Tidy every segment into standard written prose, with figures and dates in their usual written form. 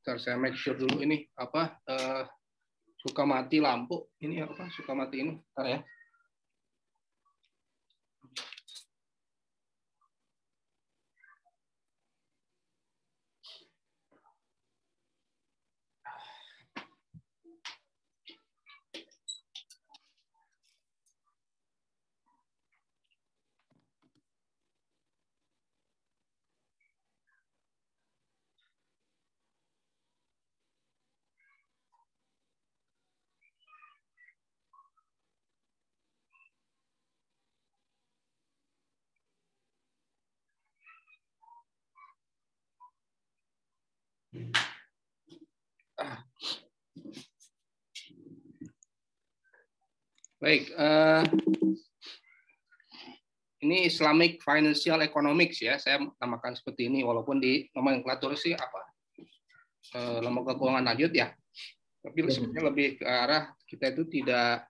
Ntar saya make sure dulu ini apa suka mati lampu ini apa suka mati ini ntar ya. Baik, ini Islamic Financial Economics ya, saya namakan seperti ini walaupun di nomenklatur sih apa lembaga keuangan lanjut ya, tapi sebenarnya lebih ke arah kita itu tidak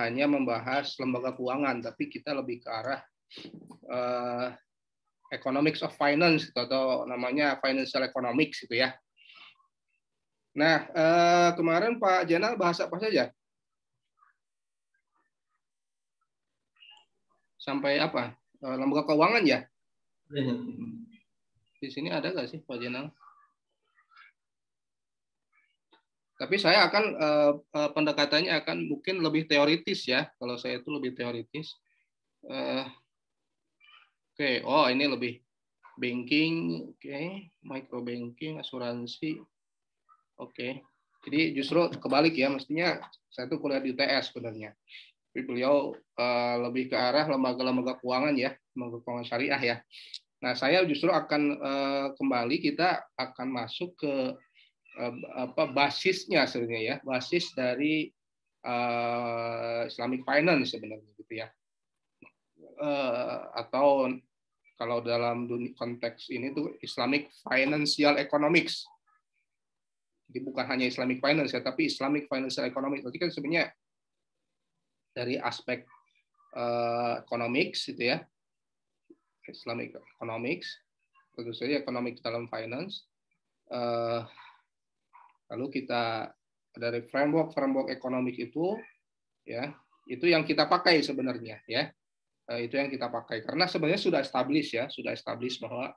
hanya membahas lembaga keuangan, tapi kita lebih ke arah economics of finance atau namanya financial economics gitu ya. Nah, kemarin Pak Jenal bahas apa saja? Sampai apa? Lembaga keuangan ya? Di sini ada nggak sih Pak Jenal? Tapi saya akan pendekatannya akan mungkin lebih teoritis ya. Kalau saya itu lebih teoritis. Oke, oh ini lebih banking, oke, micro banking, asuransi, oke. Jadi justru kebalik ya, mestinya saya tuh kuliah di UTS sebenarnya. Tapi beliau lebih ke arah lembaga-lembaga keuangan ya, lembaga keuangan syariah ya. Nah, saya justru akan kembali kita akan masuk ke basisnya sebenarnya ya, basis dari Islamic Finance sebenarnya gitu ya. Atau kalau dalam konteks ini tuh Islamic Financial Economics. Jadi bukan hanya Islamic Finance ya, tapi Islamic Financial Economics. Berarti kan sebenarnya dari aspek economics itu ya, Islamic Economics, tentu saja economics dalam finance. Lalu kita dari framework ekonomik itu ya, itu yang kita pakai sebenarnya ya. Itu yang kita pakai karena sebenarnya sudah establish bahwa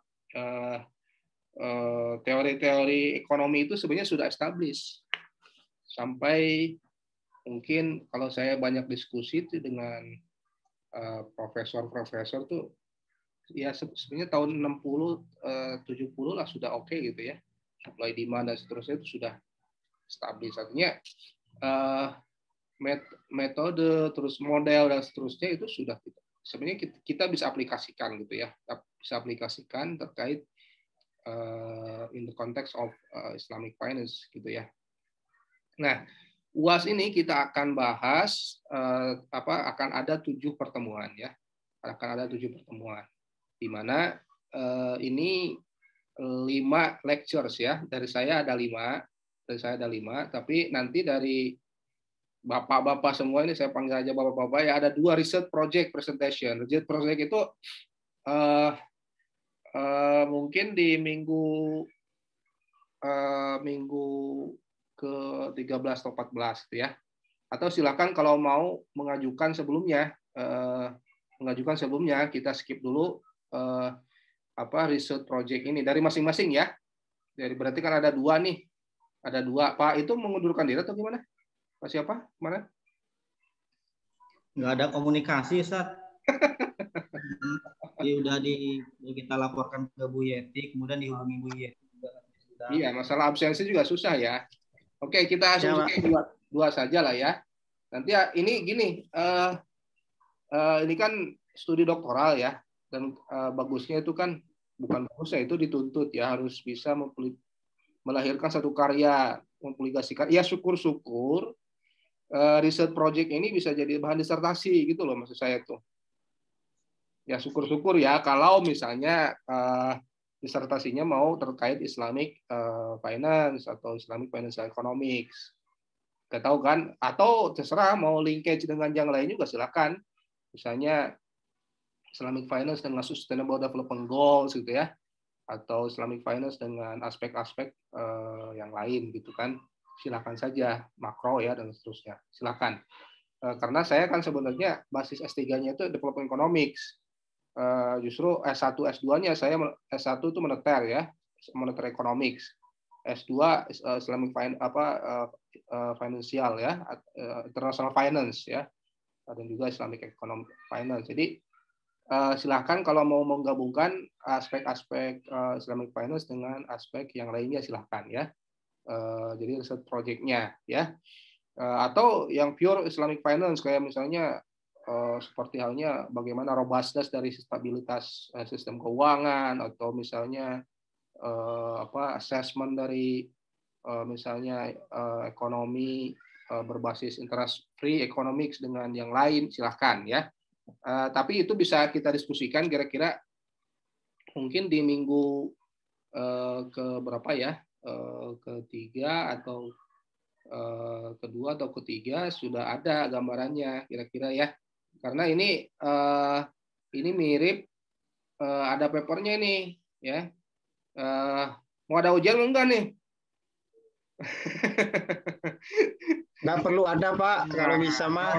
teori-teori ekonomi itu sebenarnya sudah establish sampai mungkin kalau saya banyak diskusi itu dengan profesor tuh ya sebenarnya tahun 60 70 lah sudah oke gitu ya, supply demand dan seterusnya itu sudah stabil. Artinya metode terus model dan seterusnya itu sudah sebenarnya kita bisa aplikasikan gitu ya, bisa aplikasikan terkait in the context of Islamic finance gitu ya. Nah, UAS ini kita akan bahas akan ada 7 pertemuan ya, akan ada 7 pertemuan di mana ini 5 lectures ya, dari saya ada 5, tapi nanti dari bapak-bapak semua ini saya panggil aja bapak-bapak ya, ada 2 research project presentation. Research project itu mungkin di minggu ke-13 atau 14 gitu ya. Atau silakan kalau mau mengajukan sebelumnya kita skip dulu research project ini dari masing-masing ya. Jadi berarti kan ada 2 nih. Ada 2. Pak itu mengundurkan diri atau gimana? Pak siapa? Mana? Nggak ada komunikasi, Ustaz. Udah kita laporkan ke Bu Yeti, kemudian dihubungi Bu Yeti. Iya, masalah absensi juga susah ya. Oke, kita asumsi 2 saja lah ya. Nanti ya, ini gini, ini kan studi doktoral ya, dan bagusnya itu kan bukan bagusnya itu dituntut ya, harus bisa melahirkan satu karya, mempublikasikan. Ya syukur-syukur riset project ini bisa jadi bahan disertasi gitu loh maksud saya tuh. Ya syukur-syukur ya kalau misalnya disertasinya mau terkait Islamic finance atau Islamic financial economics. Gak tahu kan? Atau terserah mau linkage dengan yang lain juga silakan. Misalnya Islamic finance dengan sustainable development goals gitu ya. atau Islamic Finance dengan aspek-aspek yang lain gitu kan, silakan saja, makro ya dan seterusnya, silakan. Karena saya kan sebenarnya basis S3-nya itu Development Economics. Justru S1, S2-nya saya S1 itu moneter ya, moneter economics. S2 Islamic financial ya, international finance ya, dan juga Islamic economic finance. Jadi silahkan kalau mau menggabungkan aspek-aspek Islamic finance dengan aspek yang lainnya silahkan ya. Jadi riset project-nya ya. Atau yang pure Islamic finance kayak misalnya seperti halnya bagaimana robustness dari stabilitas sistem keuangan, atau misalnya assessment dari misalnya ekonomi berbasis interest free economics dengan yang lain, silahkan ya. Tapi itu bisa kita diskusikan kira-kira mungkin di minggu ke berapa ya, ketiga atau kedua atau ketiga sudah ada gambarannya kira-kira ya. Karena ini mirip ada papernya nih ya. Mau ada ujian enggak nih? Nggak perlu ada Pak, kalau bisa mah.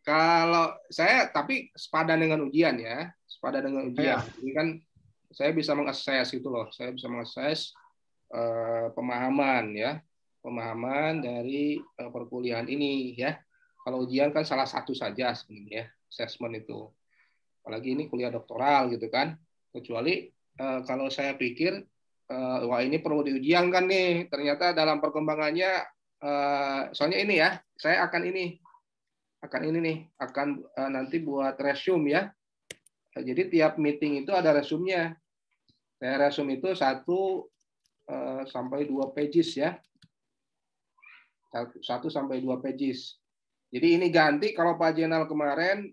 Kalau saya tapi sepadan dengan ujian ya, sepadan dengan ujian. Ya. Jadi kan saya bisa mengakses gitu loh, saya bisa mengakses pemahaman ya, pemahaman dari perkuliahan ini ya. Kalau ujian kan salah satu saja sebenarnya, assessment itu. Apalagi ini kuliah doktoral gitu kan. Kecuali kalau saya pikir wah ini perlu diujiankan nih. Ternyata dalam perkembangannya soalnya ini ya, saya akan nanti buat resume ya. Jadi tiap meeting itu ada resume-nya. Saya resume itu 1 sampai 2 pages ya. 1 sampai 2 pages. Jadi ini ganti kalau Pak Jenal kemarin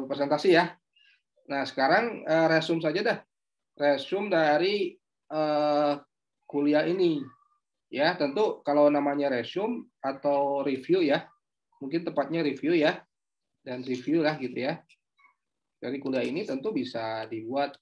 presentasi ya. Nah, sekarang resume saja dah. Resume dari kuliah ini. Ya, tentu kalau namanya resume atau review ya, mungkin tepatnya review ya, dan review lah gitu ya. Dari kuliah ini tentu bisa dibuat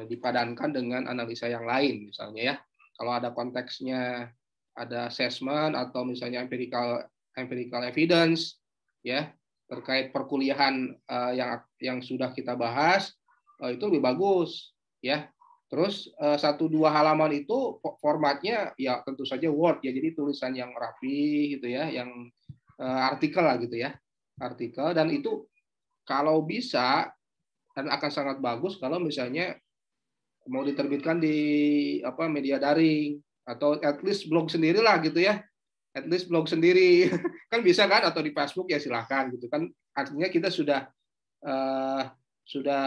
dipadankan dengan analisa yang lain misalnya ya. Kalau ada konteksnya, ada assessment atau misalnya empirical evidence ya terkait perkuliahan yang sudah kita bahas, itu lebih bagus ya. Terus 1-2 halaman itu formatnya ya tentu saja Word ya, jadi tulisan yang rapi gitu ya, yang artikel lah gitu ya, artikel. Dan itu kalau bisa dan akan sangat bagus kalau misalnya mau diterbitkan di media daring atau at least blog sendiri lah gitu ya, at least blog sendiri kan bisa kan, atau di Facebook ya silahkan gitu kan. Artinya kita sudah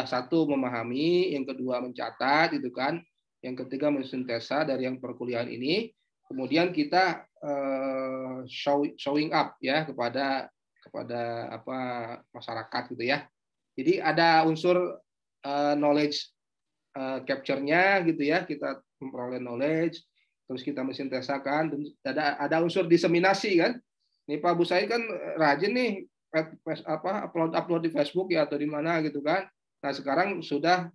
satu memahami, yang kedua mencatat gitu kan, yang ketiga mensintesa dari yang perkuliahan ini, kemudian kita showing up ya kepada masyarakat gitu ya. Jadi ada unsur knowledge capture-nya gitu ya, kita memperoleh knowledge, terus kita mensintesakan, dan ada unsur diseminasi kan. Nih Pak Bu Said kan rajin nih upload di Facebook ya atau di mana gitu kan. Nah sekarang sudah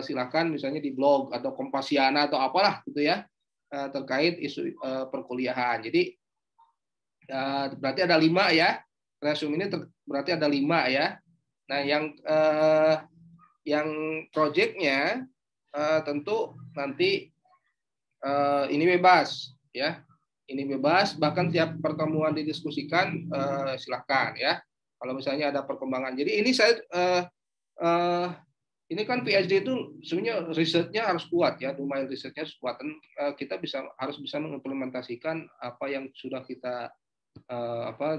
silakan misalnya di blog atau Kompasiana atau apalah gitu ya terkait isu perkuliahan. Jadi berarti ada 5 ya, resume ini berarti ada 5 ya. Nah yang project-nya tentu nanti ini bebas ya. Ini bebas, bahkan tiap pertemuan didiskusikan, silahkan ya. Kalau misalnya ada perkembangan. Jadi ini saya ini kan PhD itu sebenarnya risetnya harus kuat ya, domain risetnya harus kuat. Dan kita harus bisa mengimplementasikan apa yang sudah kita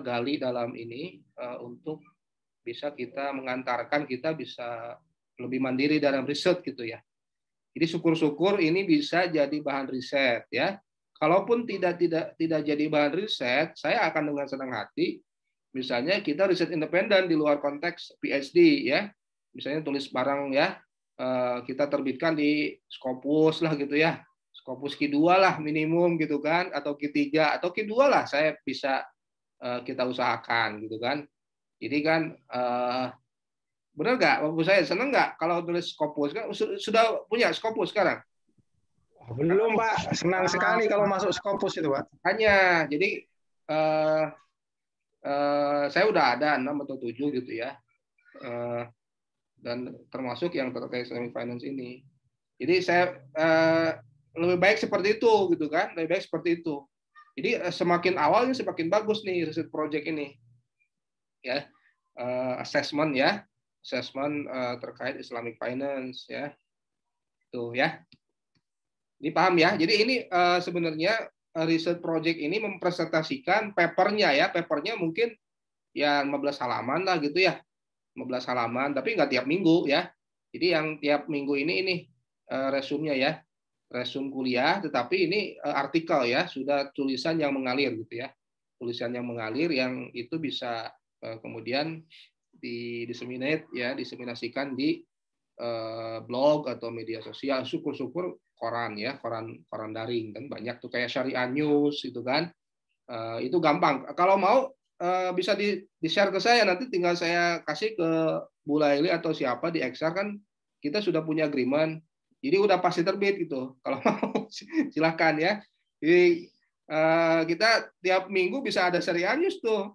gali dalam ini untuk bisa kita mengantarkan, kita bisa lebih mandiri dalam riset gitu ya. Jadi syukur-syukur ini bisa jadi bahan riset ya. Kalaupun tidak jadi bahan riset, saya akan dengan senang hati, misalnya kita riset independen di luar konteks PhD ya, misalnya tulis barang ya, kita terbitkan di Scopus lah gitu ya, Scopus Q2 lah minimum gitu kan, atau Q3 atau Q2 lah, saya bisa kita usahakan gitu kan. Jadi kan benar nggak, Bapak saya seneng nggak kalau tulis Scopus kan sudah punya Scopus sekarang? Belum Pak, senang sekali kalau masuk Scopus itu Pak. Hanya jadi saya udah ada 6 atau 7 gitu ya, dan termasuk yang terkait Islamic Finance ini. Jadi saya lebih baik seperti itu gitu kan, lebih baik seperti itu. Jadi semakin awalnya semakin bagus nih riset project ini, ya assessment ya, assessment terkait Islamic Finance ya, tuh ya. Ini paham ya? Jadi ini sebenarnya riset project ini mempresentasikan papernya ya, papernya mungkin ya 15 halaman lah gitu ya, 15 halaman, tapi nggak tiap minggu ya. Jadi yang tiap minggu ini resumnya ya, resum kuliah, tetapi ini artikel ya, sudah tulisan yang mengalir gitu ya, tulisan yang mengalir yang itu bisa kemudian diseminate ya, diseminasikan di blog atau media sosial, syukur-syukur koran ya, koran daring kan banyak tuh kayak Syariah News itu kan, itu gampang. Kalau mau bisa di-share ke saya, nanti tinggal saya kasih ke Bu Laili atau siapa di XR kan kita sudah punya agreement, jadi udah pasti terbit gitu. Kalau mau silahkan ya. Jadi kita tiap minggu bisa ada Syariah News tuh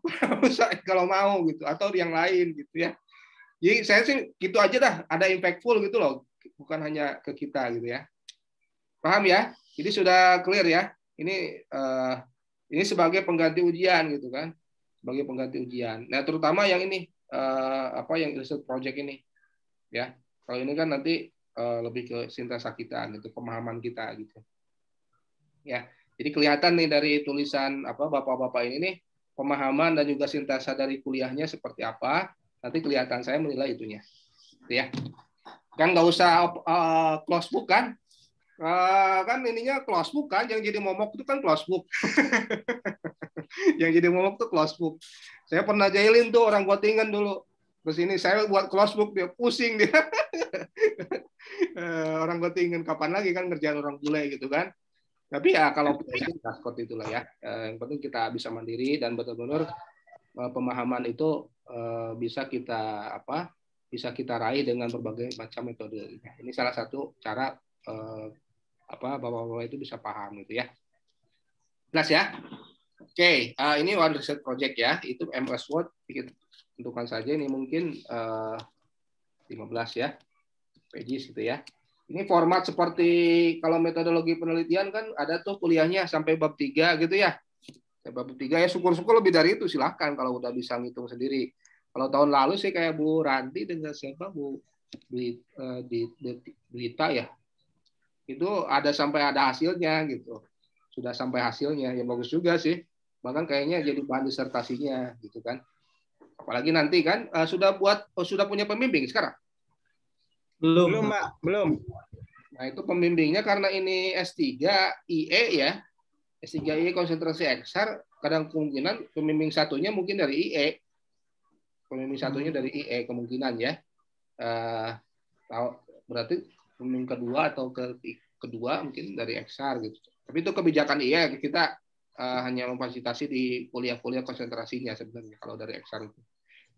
kalau mau gitu, atau yang lain gitu ya. Jadi saya sih gitu aja dah, ada impactful gitu loh, bukan hanya ke kita gitu ya. Paham ya? Jadi sudah clear ya. Ini sebagai pengganti ujian gitu kan, sebagai pengganti ujian. Nah terutama yang ini yang research project ini ya. Kalau ini kan nanti lebih ke sintesa kita gitu, pemahaman kita gitu. Ya. Jadi kelihatan nih dari tulisan bapak-bapak ini nih, pemahaman dan juga sintesa dari kuliahnya seperti apa. Nanti kelihatan saya menilai itunya. Ya. Kan nggak usah close book kan? Kan ininya close book kan, yang jadi momok itu kan close book. Yang jadi momok tuh close book. Saya pernah jahilin tuh orang Gottingen dulu. Terus ini saya buat close book, dia pusing dia. Orang Gottingen kapan lagi kan ngerjain orang bule gitu kan. Tapi ya kalau itu seperti itulah ya. Yang penting kita bisa mandiri dan betul-betul pemahaman itu bisa kita raih dengan berbagai macam metode. Ini salah satu cara bapak-bapak itu bisa paham gitu ya. Jelas ya? Oke, ini one research project ya. Itu MS Word, tentukan saja ini mungkin 15 ya, pages gitu ya. Ini format seperti kalau metodologi penelitian kan ada tuh kuliahnya sampai bab 3 gitu ya. Bab 3 ya, syukur-syukur lebih dari itu silahkan kalau udah bisa ngitung sendiri. Kalau tahun lalu sih kayak Bu Ranti dengan siapa Bu Dita ya, itu ada sampai ada hasilnya gitu, sudah sampai hasilnya ya, bagus juga sih, bahkan kayaknya jadi bahan disertasinya gitu kan. Apalagi nanti kan sudah punya pembimbing sekarang? Belum. Mbak, belum. Nah itu pembimbingnya karena ini S3 IE ya, S3 IE konsentrasi XR, kadang kemungkinan pembimbing satunya mungkin dari IE, pembimbing satunya dari IE kemungkinan ya. Berarti pembimbing kedua atau kedua mungkin dari XR gitu. Tapi itu kebijakan IE, kita hanya memfasilitasi di kuliah-kuliah konsentrasinya sebenarnya kalau dari XR itu.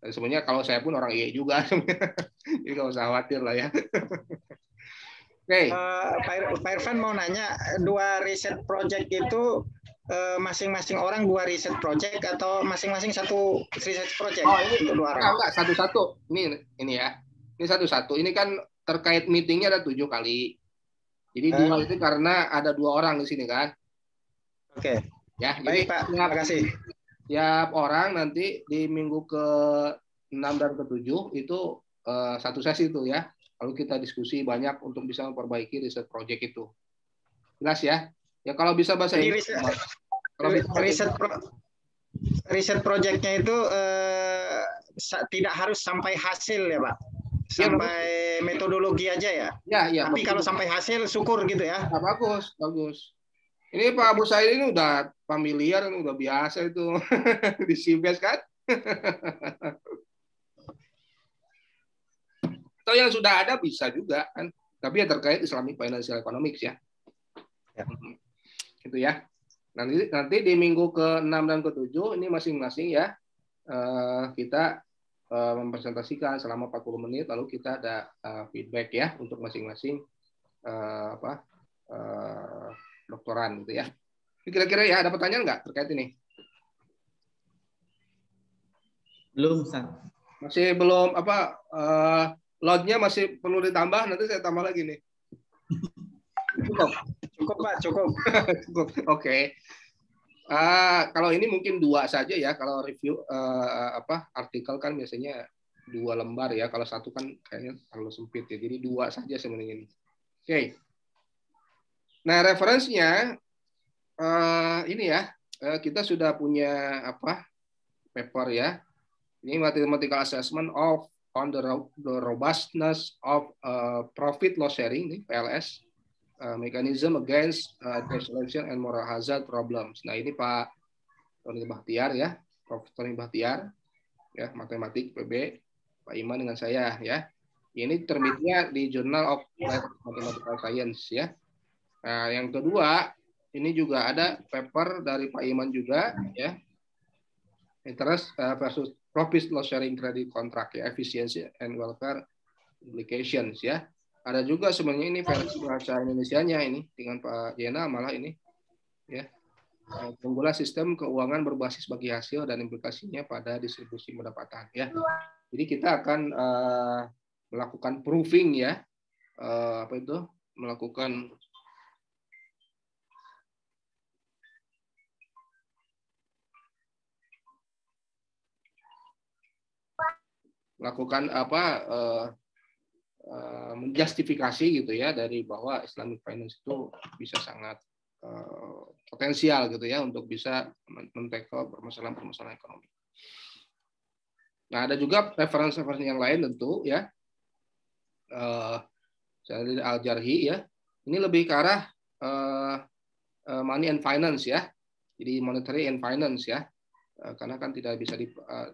Dan sebenarnya kalau saya pun orang IE juga, jadi nggak usah khawatir lah ya. Oke. Pak Irfan mau nanya, 2 riset project itu masing-masing orang 2 riset project atau masing-masing 1 riset project? Oh ini untuk 2 orang? enggak, satu-satu. Ini ya. Ini satu-satu. Ini kan terkait meetingnya ada 7 kali. Jadi 2 itu karena ada 2 orang di sini kan. Oke. Ya, baik Pak, terima kasih. Tiap orang nanti di minggu ke-6 dan ke-7 itu satu sesi itu ya. Lalu kita diskusi banyak untuk bisa memperbaiki riset project itu. Jelas ya? Ya kalau bisa bahasa Inggris. Riset projectnya itu tidak harus sampai hasil ya Pak? Sampai ya, metodologi aja ya? Ya. Tapi kalau sampai hasil syukur gitu ya? Nah, bagus, bagus. Ini Pak Abu Said ini udah familiar, udah biasa itu di CBS kan? Atau yang sudah ada bisa juga kan, tapi ya terkait Islamic Financial Economics ya. Itu ya. Nanti di minggu ke-6 dan ke-7 ini masing-masing ya kita mempresentasikan selama 40 menit, lalu kita ada feedback ya untuk masing-masing doktoran gitu ya. Kira-kira ya ada pertanyaan nggak terkait ini? Belum, San. Masih belum loadnya masih perlu ditambah, nanti saya tambah lagi nih. Cukup Pak, cukup. Cukup. Oke. Kalau ini mungkin 2 saja ya. Kalau review artikel kan biasanya 2 lembar ya. Kalau 1 kan kayaknya terlalu sempit ya. Jadi 2 saja sebenarnya ini. Oke. Nah, referensinya ini ya. Kita sudah punya paper ya. Ini mathematical assessment on the robustness of profit loss sharing, nih, PLS. Mechanism against selection and moral hazard problems. Nah, ini Pak Tony Bahtiar ya, Prof. Tony Bahtiar ya, matematik PB, Pak Iman dengan saya ya. Ini terbitnya di Journal of Mathematical Science ya. Nah, yang kedua, ini juga ada paper dari Pak Iman juga ya. Interest versus profit loss sharing credit contract ya, efficiency and welfare implications ya. Ada juga sebenarnya ini versi bahasa Indonesianya ini dengan Pak Jena malah ini ya. Keunggulan sistem keuangan berbasis bagi hasil dan implikasinya pada distribusi pendapatan ya. Jadi kita akan melakukan proving ya. Melakukan menjustifikasi gitu ya dari bahwa Islamic Finance itu bisa sangat potensial gitu ya untuk bisa men-tackle permasalahan ekonomi. Nah, ada juga referensi yang lain tentu ya. Dari Al-Jarhi ya. Ini lebih ke arah money and finance ya. Jadi monetary and finance ya. Karena kan tidak bisa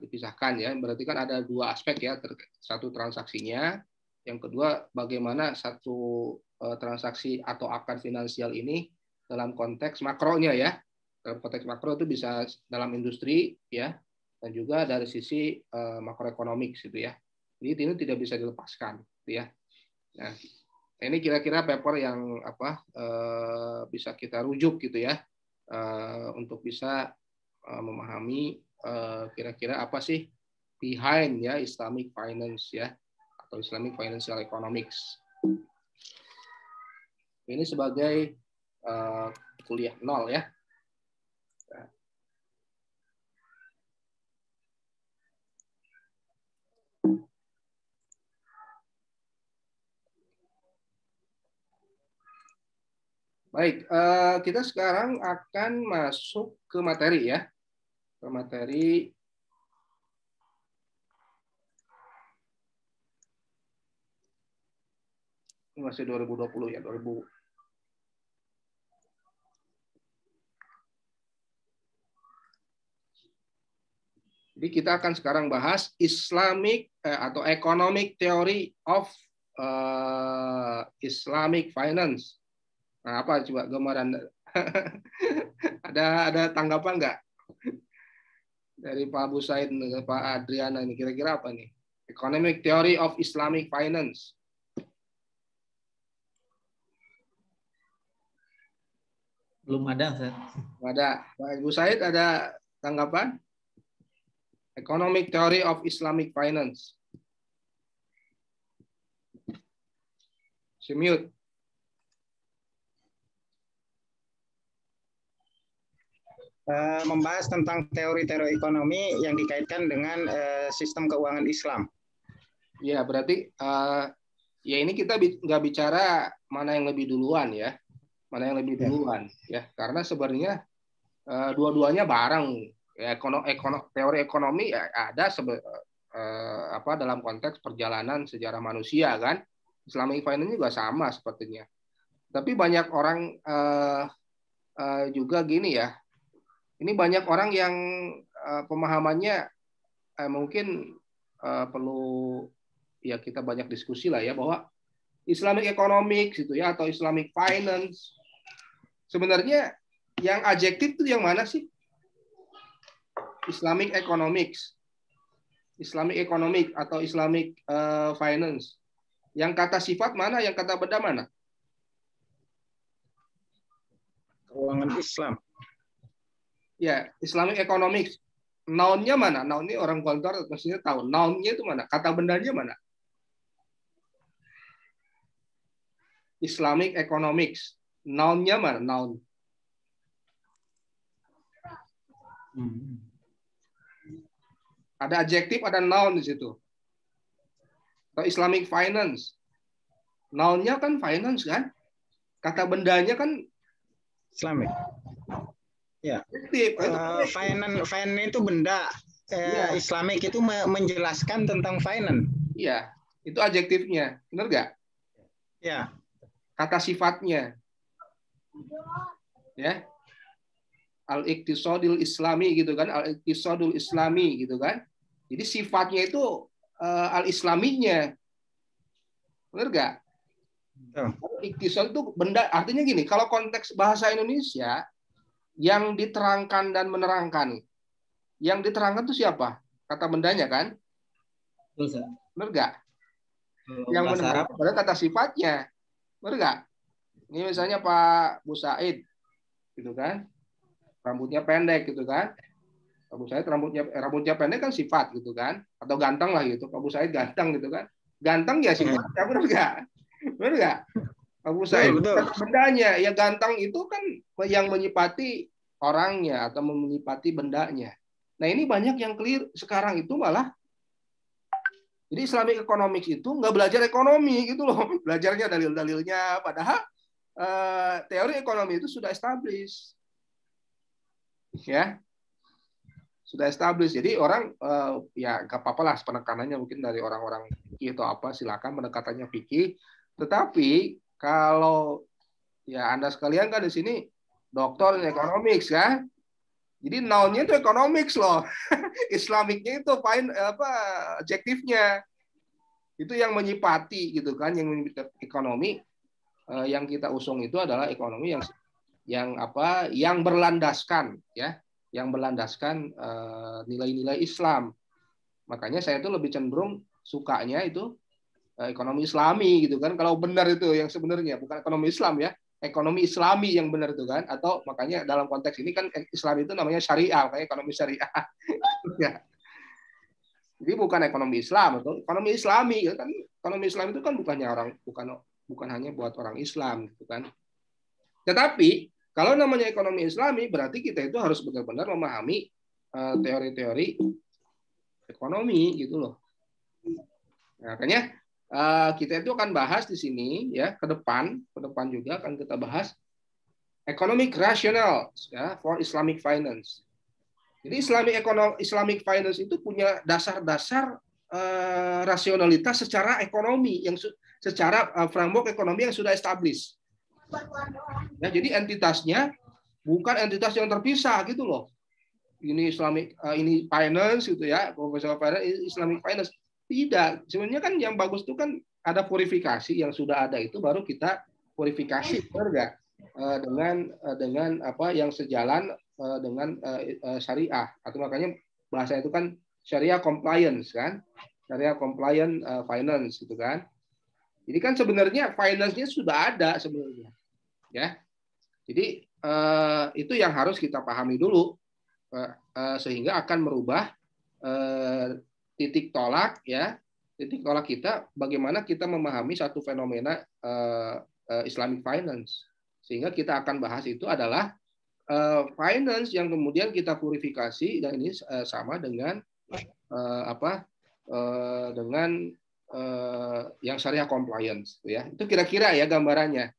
dipisahkan ya. Berarti kan ada 2 aspek ya. Satu transaksinya, yang kedua bagaimana satu transaksi atau akar finansial ini dalam konteks makronya ya. Dalam konteks makro itu bisa dalam industri ya, dan juga dari sisi makroekonomik gitu ya. Jadi ini tidak bisa dilepaskan gitu ya. Nah, ini kira-kira paper yang bisa kita rujuk gitu ya untuk bisa memahami kira-kira apa sih behind ya Islamic finance ya, atau Islamic financial economics. Ini sebagai kuliah 0 ya. Baik, kita sekarang akan masuk ke materi ya. Ke materi ini masih 2020 ya, 2000. Jadi kita akan sekarang bahas Islamic atau Economic Theory of Islamic Finance. Nah, apa coba gambaran? ada tanggapan nggak dari Pak Abu Said, Pak Adriana ini kira-kira apa nih? Economic Theory of Islamic Finance. Belum ada, Ustaz. Ada. Pak Abu Said ada tanggapan? Economic Theory of Islamic Finance. Mute. Membahas tentang teori-teori ekonomi yang dikaitkan dengan sistem keuangan Islam. Ya, berarti ya ini kita nggak bicara mana yang lebih duluan ya, mana yang lebih duluan ya, karena sebenarnya dua-duanya bareng. Ya, teori ekonomi ya ada dalam konteks perjalanan sejarah manusia kan. Islamic Finance juga sama sepertinya. Tapi banyak orang juga gini ya. Ini banyak orang yang pemahamannya mungkin perlu ya kita banyak diskusi lah ya, bahwa Islamic Economics gitu ya atau Islamic Finance sebenarnya Yang adjektif itu yang mana sih? Islamic economics, Islamic economic atau Islamic finance. Yang kata sifat mana? Yang kata benda mana? Keuangan Islam. Ya, Islamic economics. Noun-nya mana? Noun ini orang kantor mestinya tahu. Noun-nya itu mana? Kata bendanya mana? Islamic economics. Noun-nya mana? Noun. Ada adjektif, ada noun di situ. Atau Islamic finance. Noun-nya kan finance kan? Kata bendanya kan Islamic. Ya. Finance itu benda. Ya. Islamic itu menjelaskan tentang finance. Iya, itu adjektifnya. Benar nggak? Ya. Kata sifatnya. Ya. Al-iqtisadul islami gitu kan, al-iqtisadul islami gitu kan. Jadi sifatnya itu al-islaminya. Benar nggak? Iqtisad itu benda, artinya gini, kalau konteks bahasa Indonesia yang diterangkan dan menerangkan. Yang diterangkan itu siapa? Kata bendanya kan? Benar nggak? Yang menerangkan pada kata sifatnya. Benar nggak? Ini misalnya Pak Bu Said gitu kan. Rambutnya pendek gitu kan. Pak Bu Said rambutnya pendek kan sifat gitu kan, atau ganteng lah gitu. Pak Bu Said ganteng gitu kan. Ganteng ya sifatnya, benar nggak? Benar nggak? Pak Bu Said bendanya ya, ganteng itu kan yang menyifati orangnya atau menyifati bendanya. Nah ini banyak yang clear sekarang itu malah. Jadi Islamic economics itu nggak belajar ekonomi gitu loh, belajarnya dalil-dalilnya, padahal teori ekonomi itu sudah established. Ya, sudah established. Jadi orang ya nggak apa-apa lah penekanannya mungkin dari orang-orang fikih atau apa, silakan pendekatannya fikih. Tetapi kalau ya Anda sekalian kan di sini doktor in economics kan, jadi noun-nya itu economics loh, Islamicnya itu adjektifnya itu yang menyipati gitu kan, yang menyipati ekonomi. Yang kita usung itu adalah ekonomi yang berlandaskan ya, yang berlandaskan nilai-nilai Islam. Makanya saya tuh lebih cenderung sukanya itu ekonomi Islami gitu kan. Kalau benar itu yang sebenarnya bukan ekonomi Islam ya, ekonomi Islami yang benar itu kan. Atau makanya dalam konteks ini kan Islam itu namanya syariah, makanya ekonomi syariah. Ya. Jadi bukan ekonomi Islam atau ekonomi Islami kan. Ekonomi Islam itu kan bukan hanya buat orang Islam gitu kan. Tetapi kalau namanya ekonomi Islami, berarti kita itu harus benar-benar memahami teori-teori ekonomi gitu loh. Nah, makanya kita itu akan bahas di sini ya, ke depan juga akan kita bahas economic rational ya, for Islamic finance. Jadi Islamic finance itu punya dasar-dasar rasionalitas secara ekonomi yang secara framework ekonomi yang sudah established. Ya, jadi entitasnya bukan entitas yang terpisah gitu loh. Ini ini finance gitu ya, professional finance, Islamic finance. Tidak. Sebenarnya kan yang bagus itu kan ada purifikasi yang sudah ada itu baru kita purifikasi, benar nggak? Dengan apa yang sejalan dengan syariah, atau makanya bahasa itu kan syariah compliance kan, syariah compliant finance gitu kan. Jadi kan sebenarnya finance-nya sudah ada sebenarnya, ya. Jadi itu yang harus kita pahami dulu sehingga akan merubah titik tolak ya, titik tolak kita bagaimana kita memahami satu fenomena Islamic finance. Sehingga kita akan bahas itu adalah finance yang kemudian kita purifikasi, dan ini sama dengan dengan yang syariah compliance ya. Itu kira-kira ya gambarannya.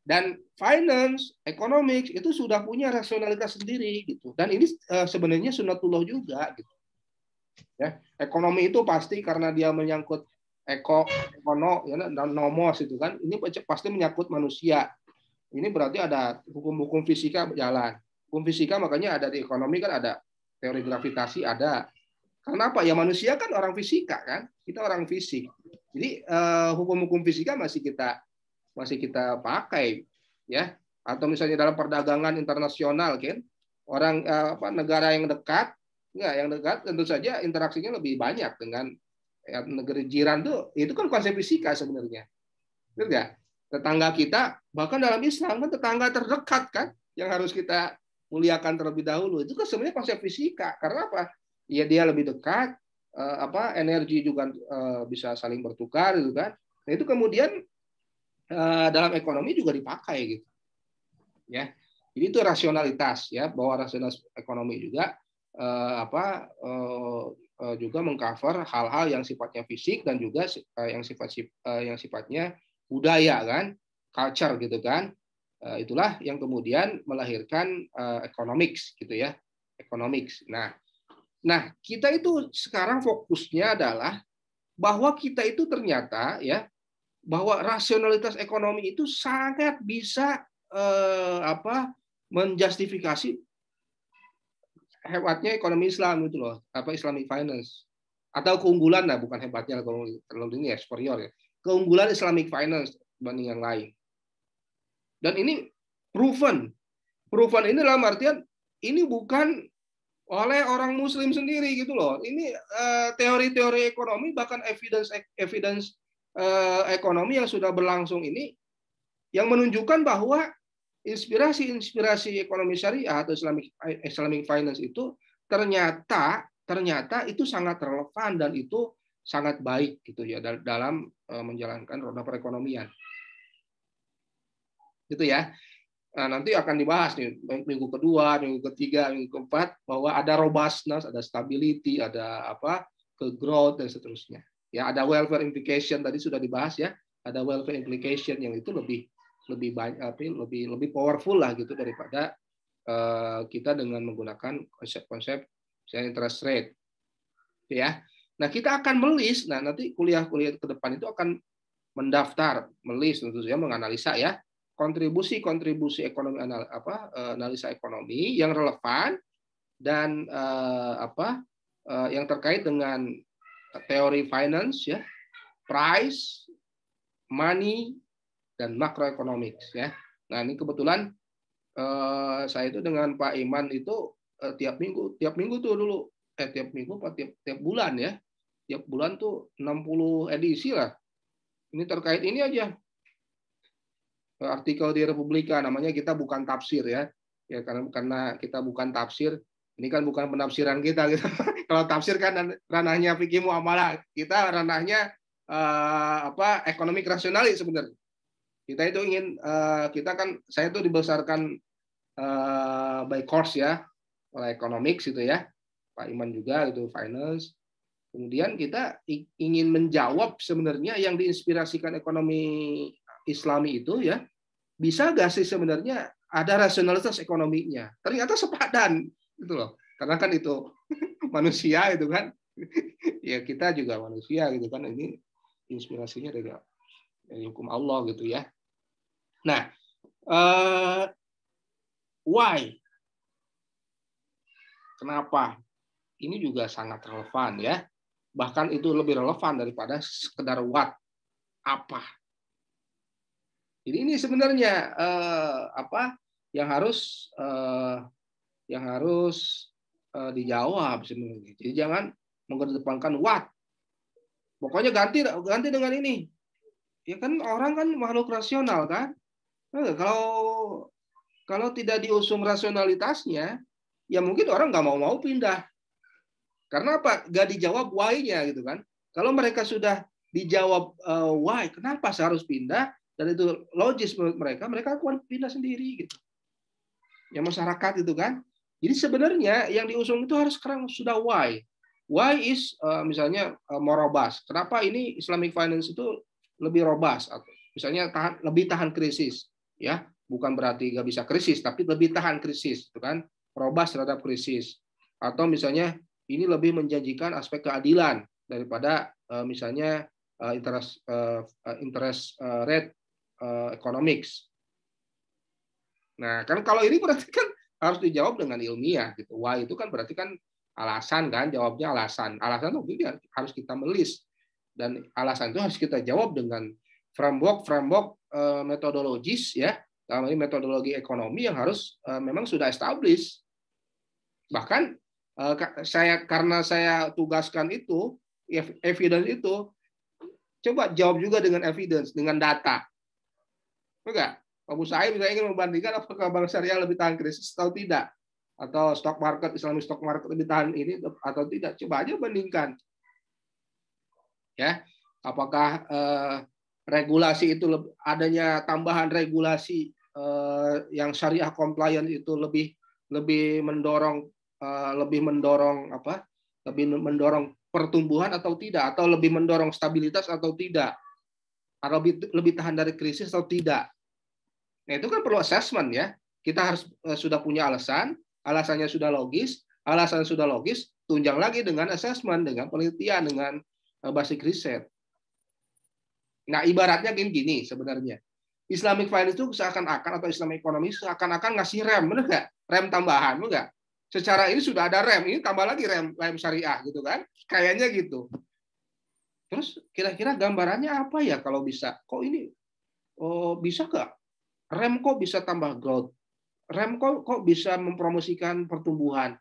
Dan finance, economics itu sudah punya rasionalitas sendiri gitu. Dan ini sebenarnya sunnatullah juga gitu. Ya, ekonomi itu pasti karena dia menyangkut ekono ya, dan nomos itu kan. Ini pasti menyangkut manusia. Ini berarti ada hukum-hukum fisika berjalan. Hukum fisika makanya ada di ekonomi kan, ada teori gravitasi ada. Karena apa? Ya manusia kan orang fisika kan. Kita orang fisik. Jadi hukum-hukum fisika masih kita pakai ya. atau misalnya dalam perdagangan internasional kan, orang negara yang dekat, yang dekat tentu saja interaksinya lebih banyak dengan negara jiran tuh, itu kan konsep fisika sebenarnya. Betul nggak? Tetangga kita, bahkan dalam Islam kan tetangga terdekat kan, yang harus kita muliakan terlebih dahulu. Itu kan sebenarnya konsep fisika. Karena apa? Ya dia lebih dekat, energi juga bisa saling bertukar gitu kan. Nah, itu kemudian dalam ekonomi juga dipakai gitu. Ya. Jadi itu rasionalitas ya, bahwa rasionalitas ekonomi juga juga mengcover hal-hal yang sifatnya fisik dan juga yang sifatnya budaya kan, culture gitu kan. Itulah yang kemudian melahirkan economics gitu ya, economics. Nah, kita itu sekarang fokusnya adalah bahwa kita itu ternyata ya, bahwa rasionalitas ekonomi itu sangat bisa menjustifikasi hebatnya ekonomi Islam gitu loh, Islamic finance, atau keunggulan, bukan hebatnya kalau terlalu ini ya, superior ya, keunggulan Islamic finance dibanding yang lain. Dan ini proven ini dalam artian ini bukan oleh orang Muslim sendiri gitu loh. Ini teori-teori ekonomi, bahkan evidence ekonomi yang sudah berlangsung ini yang menunjukkan bahwa inspirasi ekonomi syariah atau Islamic finance itu ternyata itu sangat relevan dan itu sangat baik gitu ya dalam menjalankan roda perekonomian. Gitu ya. Nah, nanti akan dibahas nih minggu kedua, minggu ketiga, minggu keempat bahwa ada robustness, ada stability, ada ke growth dan seterusnya. Ya, ada welfare implication tadi sudah dibahas ya. Ada welfare implication yang itu lebih banyak, lebih powerful lah gitu daripada kita dengan menggunakan konsep-konsep interest rate. Ya. Nah, kita akan melis. Nah, nanti kuliah-kuliah ke depan itu akan mendaftar, melis tentu saja, menganalisa ya kontribusi ekonomi, analisa ekonomi yang relevan dan yang terkait dengan teori finance ya, price, money, dan macroeconomics ya. Nah, ini kebetulan saya itu dengan Pak Iman itu tiap minggu tuh dulu tiap bulan ya. Tiap bulan tuh 60 edisi lah. Ini terkait ini aja. Artikel di Republika namanya kita bukan tafsir ya. Ya karena kita bukan tafsir, ini kan bukan penafsiran kita gitu. Kalau tafsir kan ranahnya fikih muamalah, kita ranahnya ekonomi rasionalis sebenarnya. Kita itu ingin saya itu dibesarkan by course ya oleh economics itu ya, Pak Iman juga itu finance. Kemudian kita ingin menjawab sebenarnya yang diinspirasikan ekonomi Islami itu ya, bisa nggak sih sebenarnya ada rasionalitas ekonominya? Ternyata sepadan gitu loh, karena kan itu manusia itu kan, ya kita juga manusia gitu kan, ini inspirasinya dari hukum Allah gitu ya. Nah, why? Kenapa? Ini juga sangat relevan ya. Bahkan itu lebih relevan daripada sekedar what, apa. Jadi ini sebenarnya yang harus dijawab sebenarnya. Jadi jangan mengedepankan what. Pokoknya ganti dengan ini. Ya kan orang kan makhluk rasional kan. Kalau tidak diusung rasionalitasnya, ya mungkin orang nggak mau pindah. Karena apa? Nggak dijawab why-nya gitu kan. Kalau mereka sudah dijawab why, kenapa saya harus pindah, dan itu logis menurut mereka akan pindah sendiri gitu. Ya masyarakat itu kan. Jadi sebenarnya yang diusung itu harus sekarang sudah why. Why is misalnya more robust. Kenapa ini Islamic finance itu lebih robust, atau misalnya lebih tahan krisis, ya bukan berarti nggak bisa krisis, tapi lebih tahan krisis, itu kan robust terhadap krisis. Atau misalnya ini lebih menjanjikan aspek keadilan daripada misalnya interest rate economics. Nah, kan kalau ini berarti kan harus dijawab dengan ilmiah gitu. Why itu kan berarti kan alasan kan, jawabnya alasan. Alasan itu harus kita melis, dan alasan itu harus kita jawab dengan framework metodologis ya, dalam ini metodologi ekonomi yang harus memang sudah established. Bahkan karena saya tugaskan itu, evidence itu, coba jawab juga dengan evidence, dengan data. Enggak? Pak saya misalnya ingin membandingkan apakah bank syariah lebih tahan krisis atau tidak, atau stock market, Islamic stock market lebih tahan ini atau tidak. Coba aja bandingkan. Ya, apakah regulasi itu adanya tambahan regulasi yang syariah compliant itu lebih mendorong pertumbuhan atau tidak, atau lebih mendorong stabilitas atau tidak, atau lebih tahan dari krisis atau tidak. Nah, itu kan perlu assessment ya. Kita harus sudah punya alasannya sudah logis, tunjang lagi dengan assessment, dengan penelitian, dengan basic riset. Nah, ibaratnya gini sebenarnya. Islamic finance itu seakan-akan, atau Islamic economy seakan-akan ngasih rem, benar nggak? Rem tambahan, benar nggak? Secara ini sudah ada rem, ini tambah lagi rem syariah gitu kan? Kayaknya gitu. Terus kira-kira gambarannya apa ya kalau bisa? Kok ini bisa nggak? Rem kok bisa tambah growth? Rem kok bisa mempromosikan pertumbuhan?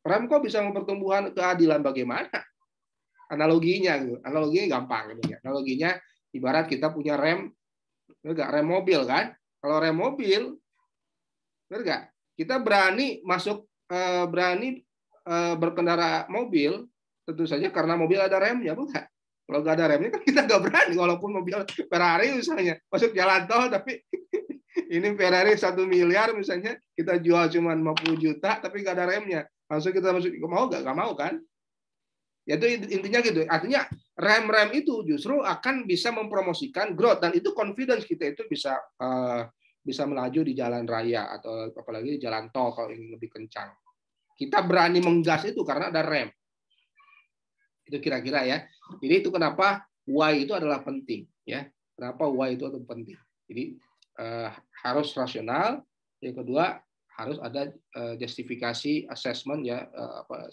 Rem kok bisa mempertumbuhan keadilan bagaimana? Analoginya gampang. Analoginya ibarat kita punya rem mobil kan? Kalau rem mobil, benar nggak? Kita berani berkendara mobil, tentu saja karena mobil ada remnya, bukan? Kalau nggak ada remnya kan kita nggak berani, walaupun mobil Ferrari misalnya masuk jalan tol, tapi ini Ferrari 1 miliar misalnya, kita jual cuma 50 juta, tapi nggak ada remnya. Langsung kita nggak mau kan? Ya itu intinya gitu. Artinya rem itu justru akan bisa mempromosikan growth, dan itu confidence kita itu bisa melaju di jalan raya atau apalagi di jalan tol kalau ingin lebih kencang. Kita berani menggas itu karena ada rem. Itu kira-kira ya. Jadi itu kenapa why itu adalah penting ya. Kenapa why itu adalah penting. Jadi harus rasional. Yang kedua harus ada justifikasi assessment ya,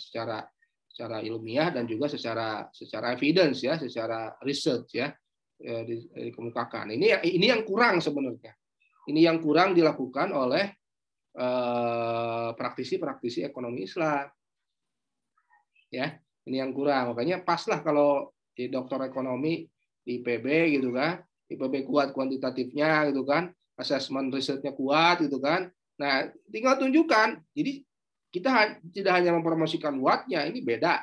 secara ilmiah dan juga secara evidence ya, secara research ya, dikemukakan. Ini yang kurang sebenarnya. Ini yang kurang dilakukan oleh praktisi ekonomi Islam. Ya, ini yang kurang. Makanya paslah kalau di doktor ekonomi di IPB gitu kan, IPB kuat kuantitatifnya gitu kan, assessment risetnya kuat gitu kan. Nah, tinggal tunjukkan. Jadi kita tidak hanya mempromosikan what-nya, ini beda.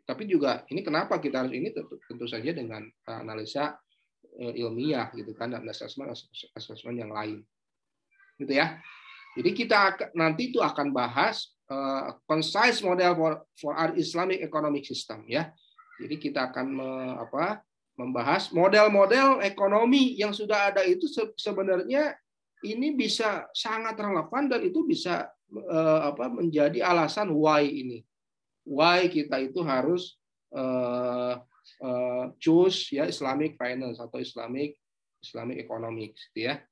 Tapi juga ini kenapa kita harus ini tentu saja dengan analisa ilmiah gitu kan, dan assessment yang lain. Gitu ya. Jadi kita nanti itu akan bahas concise model for our Islamic economic system ya. Jadi kita akan membahas model-model ekonomi yang sudah ada itu sebenarnya ini bisa sangat relevan, dan itu bisa menjadi alasan why kita itu harus choose ya Islamic finance atau Islamic economics gitu ya.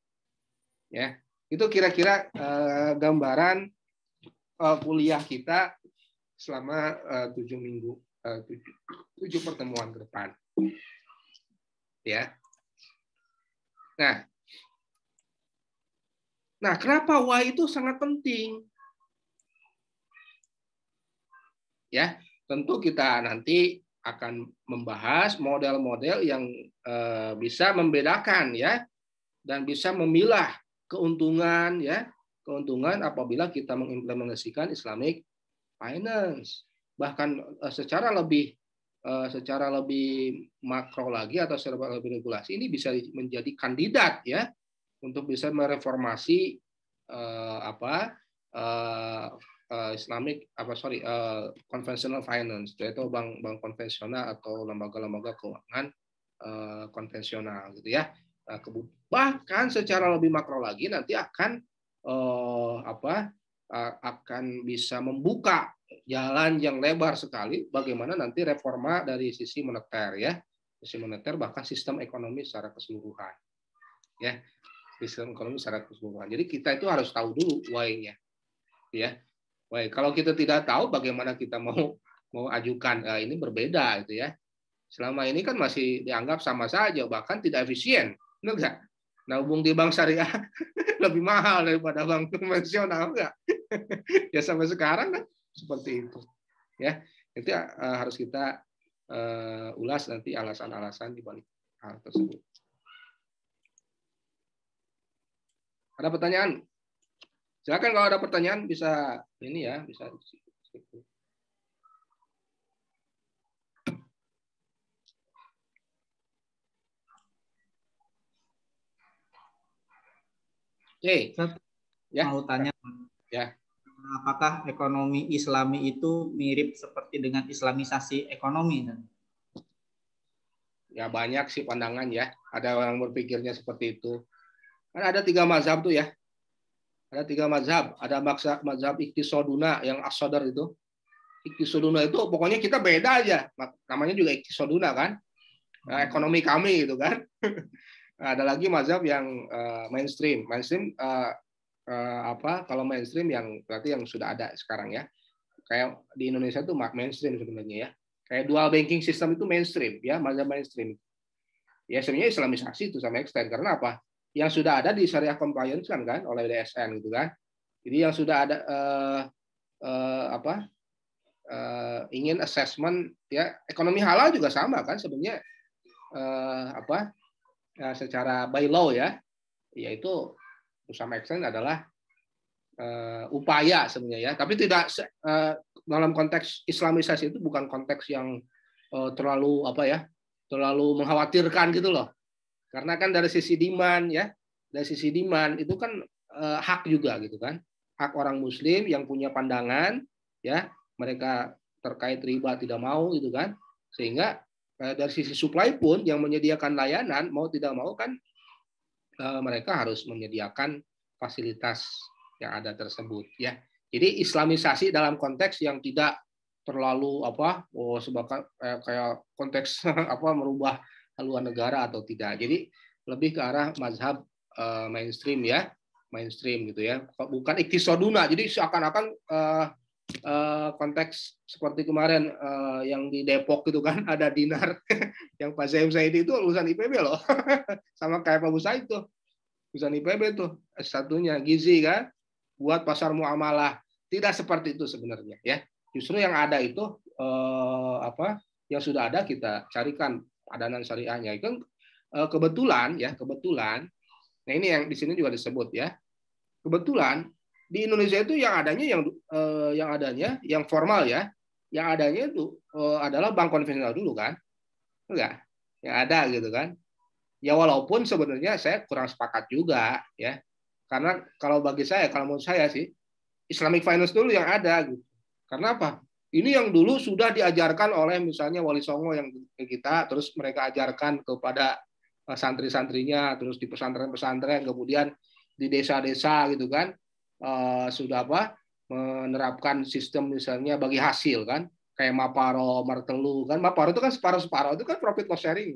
Ya. Itu kira-kira gambaran kuliah kita selama 7 minggu, 7 pertemuan ke depan. Ya. Nah, kenapa why itu sangat penting? Ya, tentu kita nanti akan membahas model-model yang bisa membedakan ya, dan bisa memilah keuntungan apabila kita mengimplementasikan Islamic finance. Bahkan secara lebih makro lagi atau secara lebih regulasi, ini bisa menjadi kandidat ya untuk bisa mereformasi conventional finance, yaitu bank konvensional atau lembaga-lembaga keuangan konvensional gitu ya. Bahkan secara lebih makro lagi nanti akan bisa membuka jalan yang lebar sekali bagaimana nanti reforma dari sisi moneter ya, bahkan sistem ekonomi secara keseluruhan ya, sistem ekonomi secara keseluruhan. Jadi kita itu harus tahu dulu why-nya ya. Why. Kalau kita tidak tahu bagaimana kita mau ajukan ini berbeda gitu ya. Selama ini kan masih dianggap sama saja, bahkan tidak efisien, benar nggak? Nabung di bank syariah lebih mahal daripada bank konvensional, enggak? Ya sampai sekarang kan seperti itu. Ya, itu harus kita ulas nanti alasan-alasan di balik hal tersebut. Ada pertanyaan? Silakan kalau ada pertanyaan bisa ini ya, bisa. Oke, ya. Mau tanya, ya. Apakah ekonomi Islami itu mirip seperti dengan islamisasi ekonomi? Ya banyak sih pandangan ya. Ada orang berpikirnya seperti itu. Kan ada 3 mazhab tuh ya. Ada 3 mazhab. Ada mazhab Iqtisoduna yang as-sadar itu. Iqtisoduna itu pokoknya kita beda aja. Namanya juga Iqtisoduna kan. Ekonomi kami gitu kan. Ada lagi mazhab yang mainstream. Mainstream kalau mainstream yang berarti yang sudah ada sekarang ya. Kayak di Indonesia itu mainstream sebenarnya ya. Kayak dual banking system itu mainstream ya, mazhab mainstream. Ya sebenarnya islamisasi itu sama extend karena apa? Yang sudah ada di syariah compliance kan oleh DSN gitu kan. Jadi yang sudah ada ingin assessment ya, ekonomi halal juga sama kan sebenarnya secara by law ya, yaitu sama extent adalah upaya sebenarnya ya, tapi tidak dalam konteks islamisasi itu bukan konteks yang terlalu terlalu mengkhawatirkan gitu loh, karena kan dari sisi demand ya, dari sisi demand itu kan hak juga gitu kan, hak orang muslim yang punya pandangan ya, mereka terkait riba tidak mau gitu kan, sehingga dari sisi supply pun yang menyediakan layanan mau tidak mau kan mereka harus menyediakan fasilitas yang ada tersebut ya. Jadi islamisasi dalam konteks yang tidak terlalu kayak konteks merubah haluan negara atau tidak. Jadi lebih ke arah mazhab mainstream ya, mainstream gitu ya. Bukan Iqtisoduna. Jadi seakan-akan konteks seperti kemarin yang di Depok gitu kan ada dinar yang Pak Zaim Saidi itu lulusan IPB loh. Sama kayak Pak Busaid tuh. Lulusan IPB tuh S1-nya Gizi kan, buat pasar muamalah. Tidak seperti itu sebenarnya ya. Justru yang ada itu yang sudah ada kita carikan padanan syariahnya. Itu kebetulan. Nah ini yang di sini juga disebut ya. Kebetulan di Indonesia itu yang adanya yang formal ya, yang adanya itu adalah bank konvensional dulu kan, enggak? Yang ada gitu kan. Ya walaupun sebenarnya saya kurang sepakat juga ya, karena kalau menurut saya sih Islamic Finance dulu yang ada gitu. Karena apa? Ini yang dulu sudah diajarkan oleh misalnya Wali Songo yang kita, terus mereka ajarkan kepada santri-santrinya, terus di pesantren-pesantren, kemudian di desa-desa gitu kan. Sudah menerapkan sistem misalnya bagi hasil kan, kayak Maparo, Martelu kan. Maparo itu kan separuh-separuh, itu kan profit loss sharing.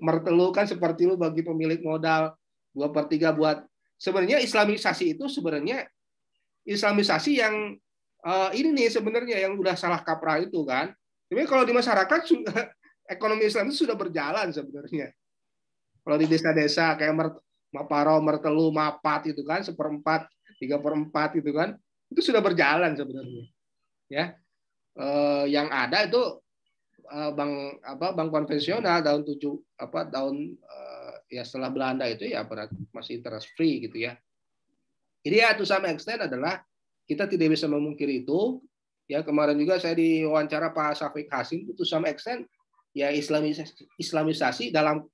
Martelu kan seperti lu bagi pemilik modal 2/3 buat. Sebenarnya islamisasi itu sebenarnya islamisasi yang ini nih sebenarnya yang udah salah kaprah itu kan. Tapi kalau di masyarakat ekonomi Islam itu sudah berjalan sebenarnya. Kalau di desa-desa kayak Maparo, Martelu, Mapat itu kan 1/4, 3/4 gitu kan, itu sudah berjalan sebenarnya ya. Yang ada itu bank konvensional ya setelah Belanda itu ya masih interest free gitu ya. Jadi ya to some extent adalah kita tidak bisa memungkiri itu ya. Kemarin juga saya diwawancara Pak Syafiq Hasim, itu to some extent ya islamisasi dalam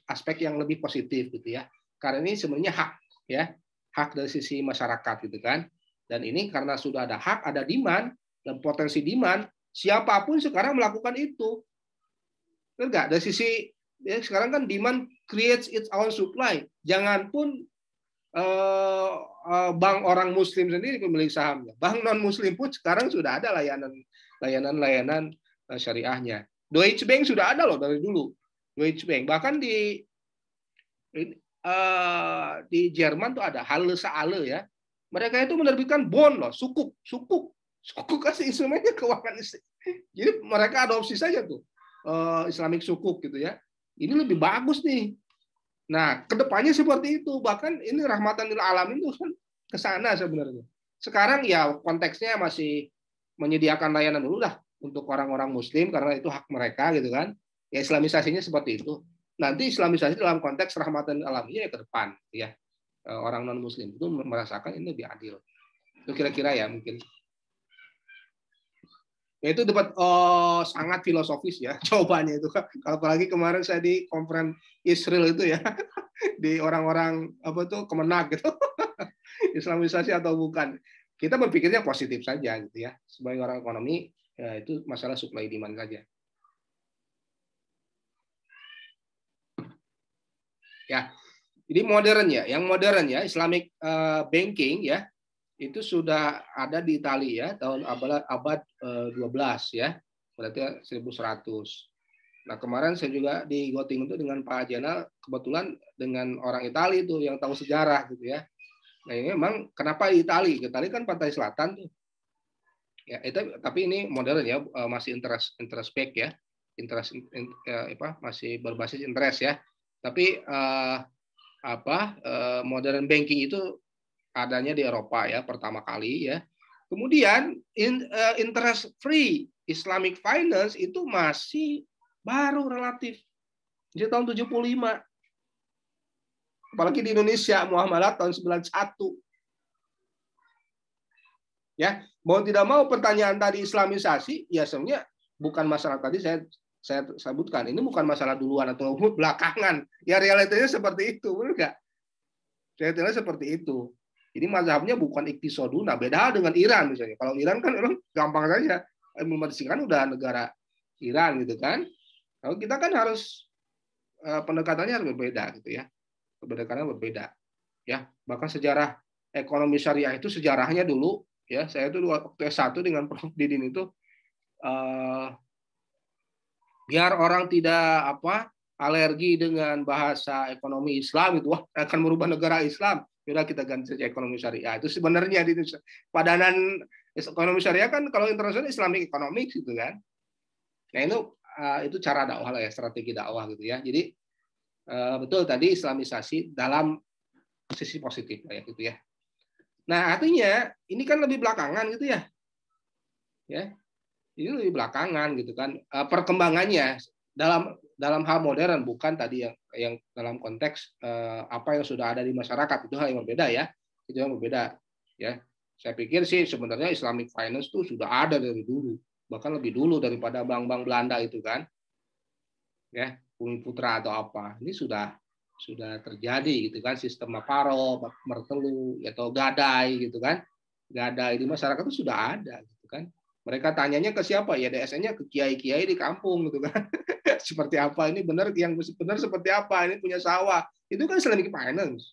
aspek yang lebih positif gitu ya, karena ini sebenarnya hak ya, hak dari sisi masyarakat gitu kan. Dan ini karena sudah ada hak, ada demand dan potensi demand, siapapun sekarang melakukan itu. Enggak, dari sisi ya, sekarang kan demand creates its own supply. Jangan pun bank orang muslim sendiri pemilik sahamnya, bank non muslim pun sekarang sudah ada layanan syariahnya. Deutsche Bank sudah ada loh dari dulu. Deutsche Bank, bahkan di Jerman tuh ada Halle Saale ya. Mereka itu menerbitkan bond loh, sukuk kasih instrumennya keuangan. Jadi mereka adopsi saja tuh Islamic sukuk gitu ya. Ini lebih bagus nih. Nah, kedepannya seperti itu. Bahkan ini rahmatan lil alamin itu kan ke sana sebenarnya. Sekarang ya konteksnya masih menyediakan layanan dulu lah untuk orang-orang Muslim karena itu hak mereka gitu kan. Ya islamisasinya seperti itu. Nanti islamisasi dalam konteks rahmatan lil alamin ya ke depan ya. Orang non Muslim itu merasakan ini lebih adil. Itu kira-kira ya mungkin. Ya, itu debat sangat filosofis ya jawabannya itu. Kalau apalagi kemarin saya di konferensi Israel itu ya di orang-orang apa tuh Kemenak gitu islamisasi atau bukan, kita berpikirnya positif saja gitu ya sebagai orang ekonomi ya, itu masalah supply demand saja ya. Jadi modern ya, yang modern ya Islamic banking ya itu sudah ada di Italia ya tahun abad 12 ya, berarti 1100. Nah kemarin saya juga di Goting itu dengan Pak Jenal, kebetulan dengan orang Italia itu yang tahu sejarah gitu ya. Nah ini memang kenapa Italia? Italia kan pantai selatan tuh. Ya itu tapi ini modern ya, masih interest back ya, masih berbasis interest ya. Tapi modern banking itu adanya di Eropa ya pertama kali ya. Kemudian interest free Islamic finance itu masih baru relatif di tahun 75. Apalagi di Indonesia muamalah tahun 91. Ya, mau tidak mau pertanyaan tadi islamisasi ya sebenarnya bukan masalah tadi saya sebutkan. Ini bukan masalah duluan atau belakangan. Ya realitanya seperti itu, benar enggak? Realitanya seperti itu. Jadi mazhabnya bukan iktisoduna, beda dengan Iran misalnya. Kalau Iran kan memang gampang saja, membersihkan udah negara Iran gitu kan. Kalau kita kan harus pendekatannya harus berbeda gitu ya. Pendekatannya berbeda. Ya, bahkan sejarah ekonomi syariah itu sejarahnya dulu ya, saya itu waktu S1 dengan Prof Didin itu biar orang tidak alergi dengan bahasa ekonomi Islam itu akan merubah negara Islam. Sudah kita ganti saja ekonomi syariah. Itu sebenarnya di padanan ekonomi syariah kan kalau internasional Islamic economics gitu kan. Nah itu cara dakwah lah ya, strategi dakwah gitu ya. Jadi betul tadi islamisasi dalam sisi positif lah ya gitu ya. Nah artinya ini kan lebih belakangan gitu ya. Ya, ini lebih belakangan gitu kan perkembangannya dalam hal modern, bukan tadi yang dalam konteks apa yang sudah ada di masyarakat. Itu hal yang berbeda ya, itu yang berbeda ya. Saya pikir sih sebenarnya Islamic finance itu sudah ada dari dulu, bahkan lebih dulu daripada bank-bank Belanda itu kan ya, Bumi Putra atau apa. Ini sudah terjadi gitu kan, sistem Maparo, Mertelu atau Gadai gitu kan. Gadai di masyarakat itu sudah ada gitu kan. Mereka tanyanya ke siapa? Ya DSN-nya ke kiai-kiai di kampung gitu kan. Seperti apa ini benar, yang benar seperti apa, ini punya sawah. Itu kan Islamic finance.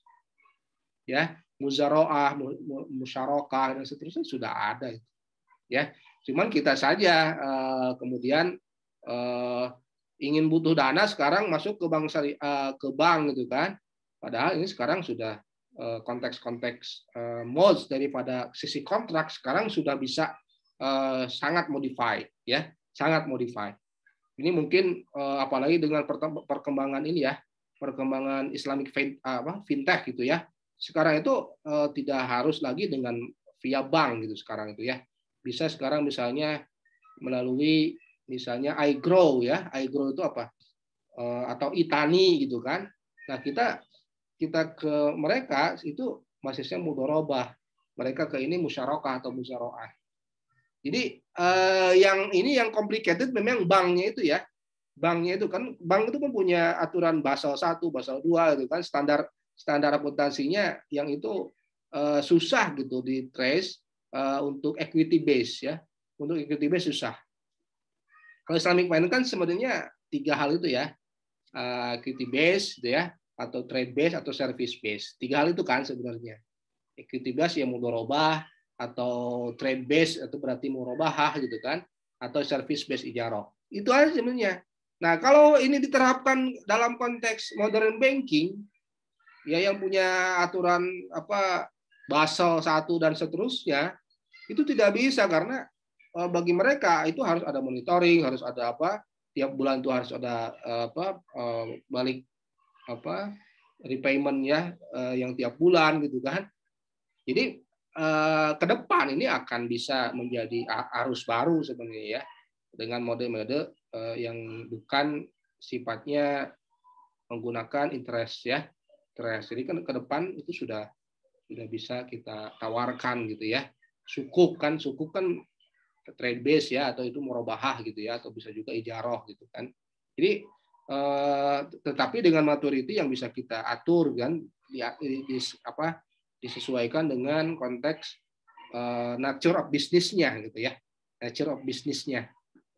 Ya, muzaroah, musyarakah dan seterusnya sudah ada itu. Ya. Cuman kita saja kemudian ingin butuh dana sekarang masuk ke bank ke bank gitu kan. Padahal ini sekarang sudah konteks modes daripada sisi kontrak sekarang sudah bisa sangat modified ya, sangat modified. Ini mungkin apalagi dengan perkembangan ini ya, perkembangan Islamic fintech gitu ya. Sekarang itu tidak harus lagi dengan via bank gitu sekarang itu ya. Bisa sekarang misalnya melalui misalnya iGrow ya. iGrow itu apa? Atau Itani gitu kan. Nah, kita ke mereka itu basisnya mudharabah. Mereka ke ini musyarakah atau muzaroah. Jadi yang complicated memang banknya itu ya. Banknya itu kan, bank itu punya aturan Basel 1, Basel 2 gitu kan, standar akuntansinya yang itu susah gitu di trace untuk equity base ya. Untuk equity base susah. Kalau Islamic finance kan sebenarnya 3 hal itu ya. Equity base gitu ya, atau trade base atau service base. 3 hal itu kan sebenarnya. Equity base yang mudharabah, atau trade base itu berarti murabahah gitu kan, atau service base ijarah. Itu aja sebenarnya. Nah, kalau ini diterapkan dalam konteks modern banking ya yang punya aturan Basel 1 dan seterusnya, itu tidak bisa karena bagi mereka itu harus ada monitoring, harus ada tiap bulan itu harus ada balik repayment ya yang tiap bulan gitu kan. Jadi ke depan ini akan bisa menjadi arus baru sebenarnya ya, dengan mode-mode yang bukan sifatnya menggunakan interest ya. Jadi kan ke depan itu sudah bisa kita tawarkan gitu ya. Sukuk kan trade base ya, atau itu murabahah gitu ya, atau bisa juga ijaroh gitu kan. Jadi tetapi dengan maturity yang bisa kita atur kan, disesuaikan dengan konteks nature of business-nya gitu ya. Nature of business-nya.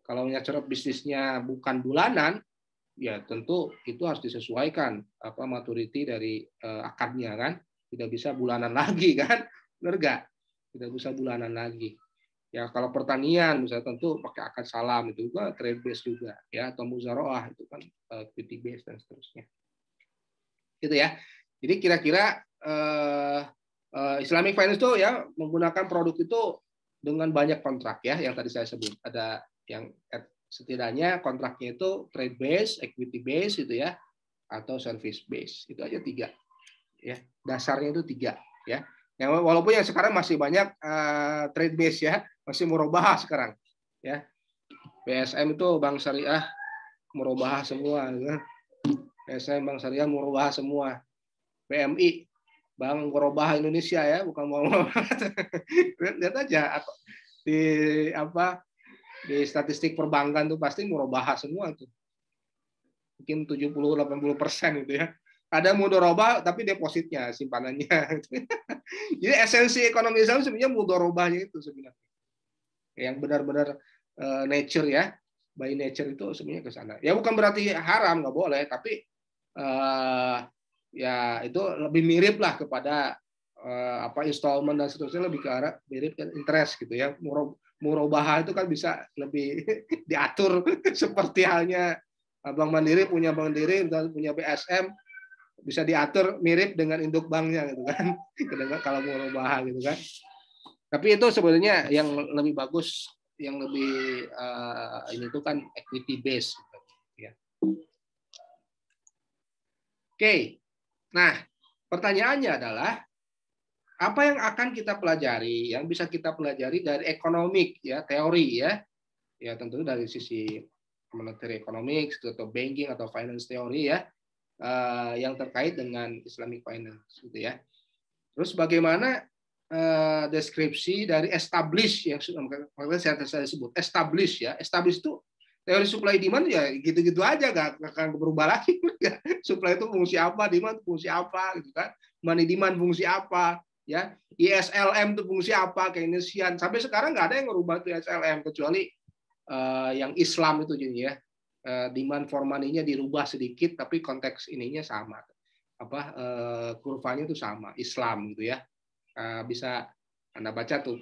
Kalau nature of business-nya bukan bulanan, ya tentu itu harus disesuaikan maturity dari akadnya kan. Tidak bisa bulanan lagi kan, benar nggak? Tidak bisa bulanan lagi. Ya kalau pertanian misalnya tentu pakai akad salam, itu juga trade base juga ya, atau muzaroah itu kan equity base dan seterusnya. Gitu ya. Jadi kira-kira Islamic finance itu ya menggunakan produk itu dengan banyak kontrak ya, yang tadi saya sebut. Ada yang setidaknya kontraknya itu trade base, equity base itu ya, atau service base. Itu aja 3. Ya, dasarnya itu 3 ya. Yang walaupun yang sekarang masih banyak trade base ya, masih murabahah sekarang ya. BSM itu bank syariah murabahah semua ya. BSM bank syariah murabahah semua. PMI Bank Murabahah Indonesia ya, bukan mau lihat aja di statistik perbankan tuh pasti murabahah semua tuh. Mungkin 70-80% gitu ya. Ada mudharabah tapi depositnya, simpanannya. Jadi esensi ekonomi Islam sebenarnya mudharabahnya itu sebenarnya. Yang benar-benar nature ya, by nature itu sebenarnya ke sana. Ya bukan berarti haram, nggak boleh, tapi ya itu lebih mirip lah kepada installment dan seterusnya, lebih ke arah mirip kan interest gitu ya. Murabahah itu kan bisa lebih diatur seperti halnya Bank Mandiri punya Bank Mandiri dan punya BSM, bisa diatur mirip dengan induk banknya gitu kan. Kalau murabahah gitu kan. Tapi itu sebenarnya yang lebih bagus, yang lebih ini itu kan equity base ya. Oke. Nah, pertanyaannya adalah apa yang akan kita pelajari, yang bisa kita pelajari dari economic ya, teori ya. Ya tentu dari sisi monetary economics atau banking atau finance teori ya, yang terkait dengan Islamic finance gitu ya. Terus bagaimana deskripsi dari establish yang saya sebut establish ya. Establish itu teori supply demand ya gitu-gitu aja, nggak akan berubah lagi. Supply itu fungsi apa, demand fungsi apa gitu kan. Money demand fungsi apa ya. ISLM itu fungsi apa, Keynesian. Sampai sekarang nggak ada yang merubah itu ISLM kecuali yang Islam itu jadi ya. Demand for money-nya dirubah sedikit tapi konteks ininya sama. Kurvanya itu sama, Islam gitu ya. Bisa Anda baca tuh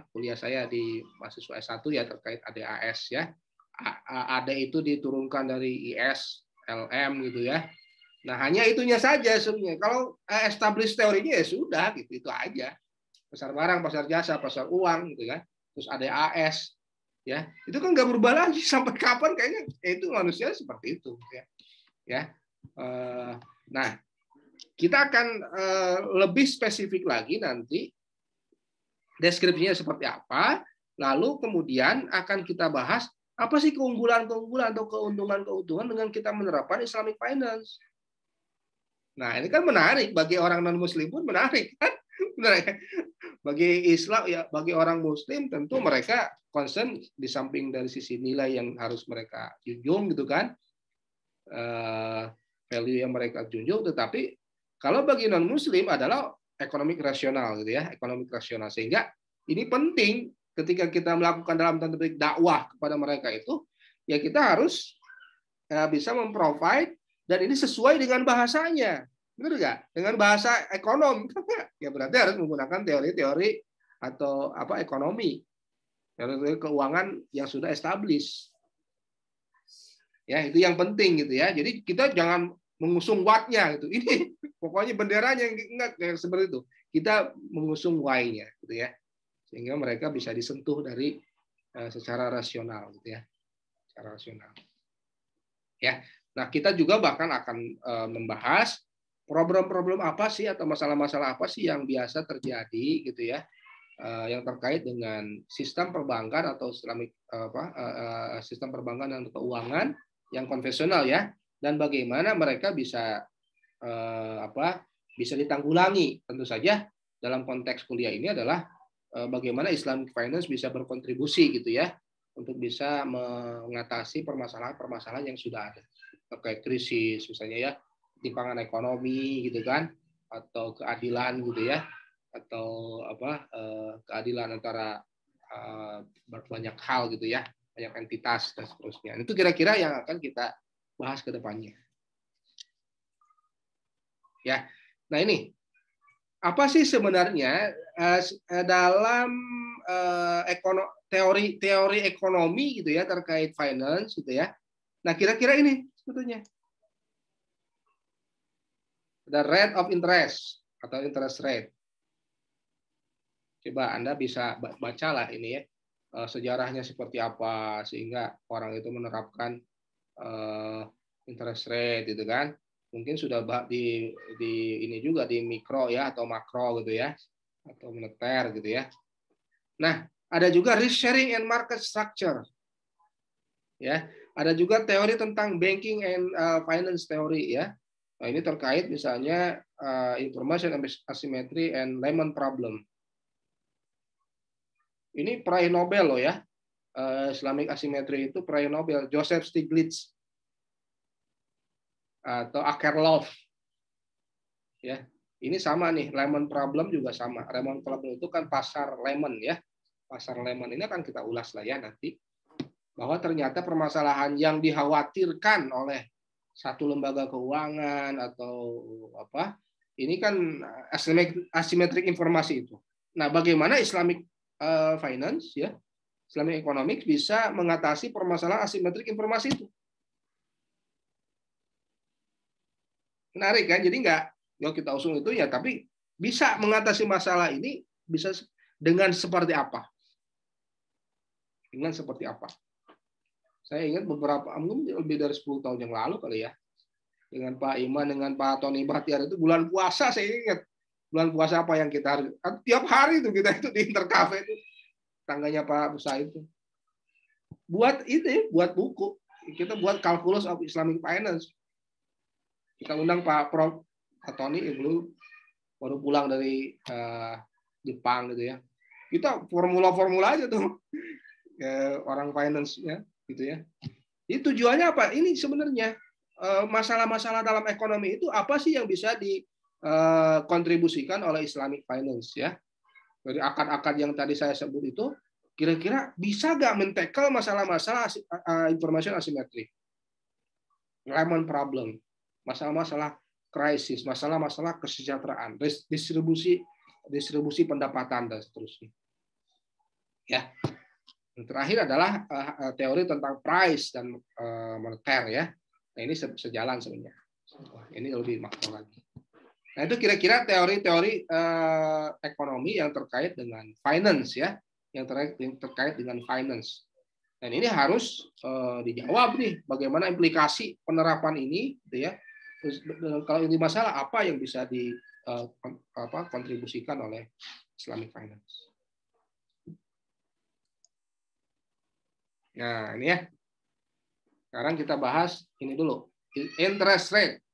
kuliah saya di mahasiswa S1 ya terkait ADAS ya. AD itu diturunkan dari IS, LM gitu ya. Nah, hanya itunya saja sebenarnya. Kalau establish teorinya ya sudah gitu, itu aja. Pasar barang, pasar jasa, pasar uang gitu kan. Terus ADAS ya. Itu kan nggak berubah lagi sampai kapan kayaknya. Itu manusia seperti itu ya. Nah, kita akan lebih spesifik lagi nanti deskripsinya seperti apa, lalu kemudian akan kita bahas apa sih keunggulan-keunggulan atau keuntungan-keuntungan dengan kita menerapkan Islamic finance. Nah, ini kan menarik bagi orang non-muslim pun menarik kan? Bagi Islam ya, bagi orang muslim tentu mereka concern di samping dari sisi nilai yang harus mereka junjung gitu kan. Value yang mereka junjung, tetapi kalau bagi non-muslim adalah ekonomi rasional gitu ya, ekonomi rasional, sehingga ini penting ketika kita melakukan dalam tanda petik dakwah kepada mereka itu, ya kita harus bisa memprovide dan ini sesuai dengan bahasanya, benar nggak? Dengan bahasa ekonom, ya berarti harus menggunakan teori-teori atau ekonomi, teori keuangan yang sudah established. Ya itu yang penting gitu ya. Jadi kita jangan mengusung what-nya gitu. Ini pokoknya benderanya enggak seperti itu. Kita mengusung why-nya gitu ya. Sehingga mereka bisa disentuh dari secara rasional gitu ya. Secara rasional. Ya. Nah, kita juga bahkan akan membahas problem-problem apa sih atau masalah-masalah apa sih yang biasa terjadi gitu ya, yang terkait dengan sistem perbankan atau sistem perbankan dan keuangan yang konvensional ya, dan bagaimana mereka bisa bisa ditanggulangi. Tentu saja dalam konteks kuliah ini adalah bagaimana Islamic Finance bisa berkontribusi gitu ya untuk bisa mengatasi permasalahan-permasalahan yang sudah ada terkait krisis misalnya ya, ketimpangan ekonomi gitu kan, atau keadilan gitu ya, atau keadilan antara banyak hal gitu ya, banyak entitas dan seterusnya. Itu kira-kira yang akan kita bahas ke depannya. Ya. Nah, ini apa sih sebenarnya dalam teori ekonomi gitu ya terkait finance gitu ya. Nah, kira-kira ini sebetulnya the rate of interest atau interest rate. Coba Anda bisa bacalah ini ya, sejarahnya seperti apa sehingga orang itu menerapkan interest rate gitu kan. Mungkin sudah di ini juga di mikro ya atau makro gitu ya, atau moneter gitu ya. Nah, ada juga risk sharing and market structure. Ya, ada juga teori tentang banking and finance theory ya. Nah, ini terkait misalnya information asymmetry and Lehman problem. Ini peraih Nobel loh ya. Islamic asymmetry itu peraih Nobel, Joseph Stiglitz atau Akerlof. Ya. Ini sama nih, Lehman problem juga sama. Lehman problem itu kan pasar Lehman ya. Pasar Lehman ini akan kita ulas lah ya nanti. Bahwa ternyata permasalahan yang dikhawatirkan oleh satu lembaga keuangan atau apa, ini kan asymmetric informasi itu. Nah, bagaimana Islamic finance ya, Islamic economics bisa mengatasi permasalahan asymmetric informasi itu? Menarik kan? Jadi nggak kita usung itu ya, tapi bisa mengatasi masalah ini bisa dengan seperti apa? Dengan seperti apa? Saya ingat mungkin lebih dari 10 tahun yang lalu kali ya, dengan Pak Iman, dengan Pak Tony Bahtiar itu bulan puasa, saya ingat bulan puasa apa yang kita harus tiap hari itu kita itu di Intercafe itu tangganya Pak Musa itu buat itu, buat buku, kita buat Calculus of Islamic Finance. Kita undang Pak Prof. Pak Tony yang dulu baru pulang dari Jepang gitu ya. Kita formula-formula aja tuh orang finance ya gitu ya. Jadi tujuannya apa? Ini sebenarnya masalah-masalah dalam ekonomi itu apa sih yang bisa dikontribusikan oleh Islamic Finance ya? Dari akad-akad yang tadi saya sebut itu, kira-kira bisa nggak men-tackle masalah-masalah information asymmetry, Lehman problem, masalah-masalah krisis, masalah-masalah kesejahteraan, distribusi pendapatan dan seterusnya. Ya. Yang terakhir adalah teori tentang price dan moneter ya. Nah, ini sejalan sebenarnya. Ini lebih makro lagi. Nah, itu kira-kira teori-teori ekonomi yang terkait dengan finance ya, yang terkait dengan finance. Dan ini harus dijawab nih, bagaimana implikasi penerapan ini, gitu ya. Terus, kalau ini masalah apa yang bisa dikontribusikan oleh Islamic Finance. Nah, ini ya. Sekarang kita bahas ini dulu. Interest rate.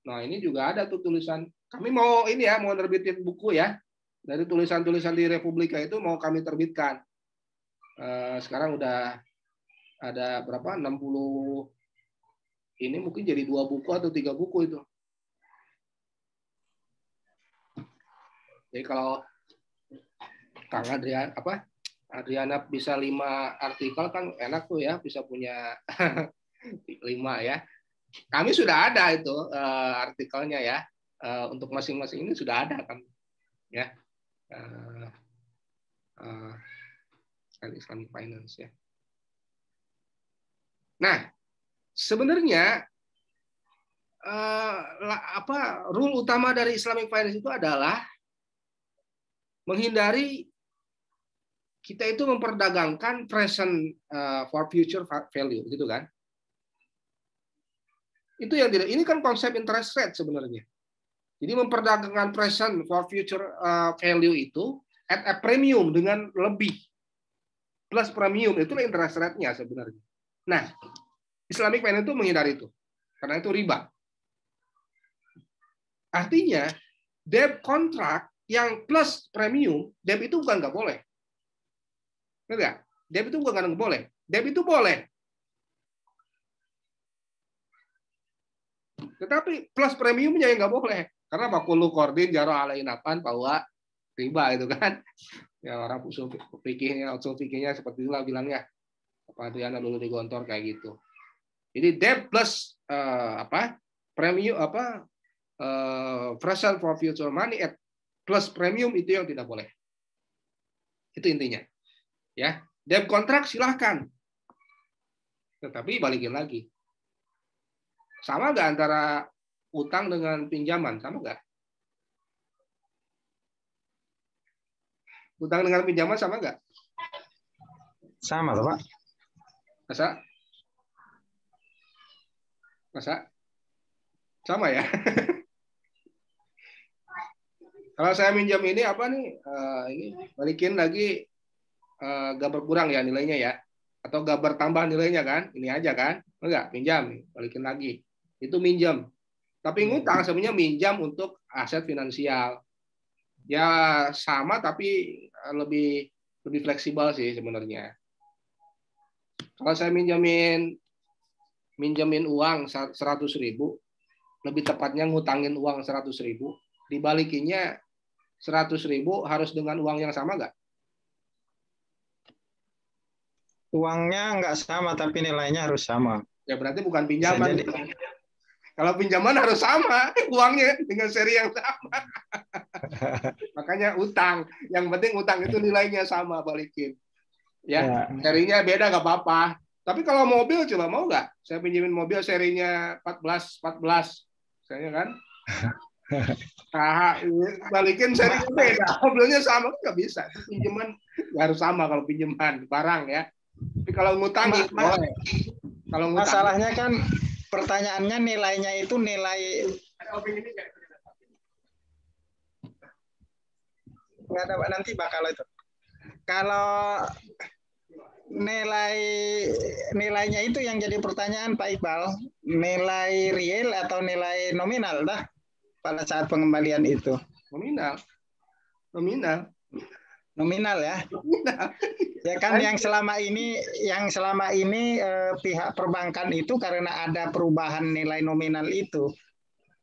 Nah, ini juga ada tuh tulisan. Kami mau ini ya, mau nerbitin buku ya. Dari tulisan-tulisan di Republika itu mau kami terbitkan. Sekarang udah ada berapa? 60. Ini mungkin jadi 2 buku atau 3 buku itu. Jadi kalau Kang Adriana bisa 5 artikel kan enak tuh ya, bisa punya 5 ya. Kami sudah ada itu artikelnya ya, untuk masing-masing ini sudah ada kan ya, Islamic Finance ya. Nah, sebenarnya rule utama dari Islamic Finance itu adalah menghindari kita itu memperdagangkan present for future value, gitu kan? Itu yang tidak. Ini kan konsep interest rate sebenarnya. Jadi memperdagangkan present for future value itu at a premium dengan lebih plus premium, itulah interest rate-nya sebenarnya. Nah, Islamic Finance itu menghindari itu karena itu riba. Artinya debt kontrak yang plus premium, debt itu bukan nggak boleh. Enggak, debt itu bukan nggak boleh. Debt itu boleh. Tetapi plus premiumnya yang nggak boleh. Karena bakulu kordin jaro alainapan bahwa riba itu kan. Ya orang usul fikihnya seperti itulah bilangnya. Apa Adriana dulu di Gontor kayak gitu. Jadi debt plus premium present for future money at plus premium itu yang tidak boleh. Itu intinya. Ya, debt kontrak silahkan. Tetapi balikin lagi. Sama nggak antara utang dengan pinjaman? Sama nggak? Utang dengan pinjaman sama nggak? Sama, Pak. Masa? Sama ya? Kalau saya minjam ini apa nih? Ini balikin lagi gak berkurang ya nilainya ya? Atau gak bertambah nilainya kan? Ini aja kan? Enggak, pinjam, balikin lagi. Itu minjam. Tapi ngutang sebenarnya minjam untuk aset finansial. Ya sama tapi lebih fleksibel sih sebenarnya. Kalau saya minjamin uang 100.000, lebih tepatnya ngutangin uang 100.000, dibalikinnya 100.000 harus dengan uang yang sama nggak? Uangnya nggak sama tapi nilainya harus sama. Ya berarti bukan pinjaman. Kalau pinjaman harus sama uangnya dengan seri yang sama. Makanya utang. Yang penting utang itu nilainya sama, balikin. Ya, serinya beda nggak apa-apa. Tapi kalau mobil coba mau nggak? Saya pinjemin mobil serinya 14. Saya kan. Nah, balikin serinya beda. Mobilnya sama nggak bisa. Pinjaman harus sama kalau pinjaman barang ya. Tapi kalau ngutang boleh. Kalau ngutang, masalahnya kan pertanyaannya nilainya itu nilai nggak ada nanti bakal itu. Kalau nilainya itu yang jadi pertanyaan Pak Iqbal, nilai real atau nilai nominal dah pada saat pengembalian itu? Nominal ya. Nominal. Ya kan yang selama ini pihak perbankan itu karena ada perubahan nilai nominal itu.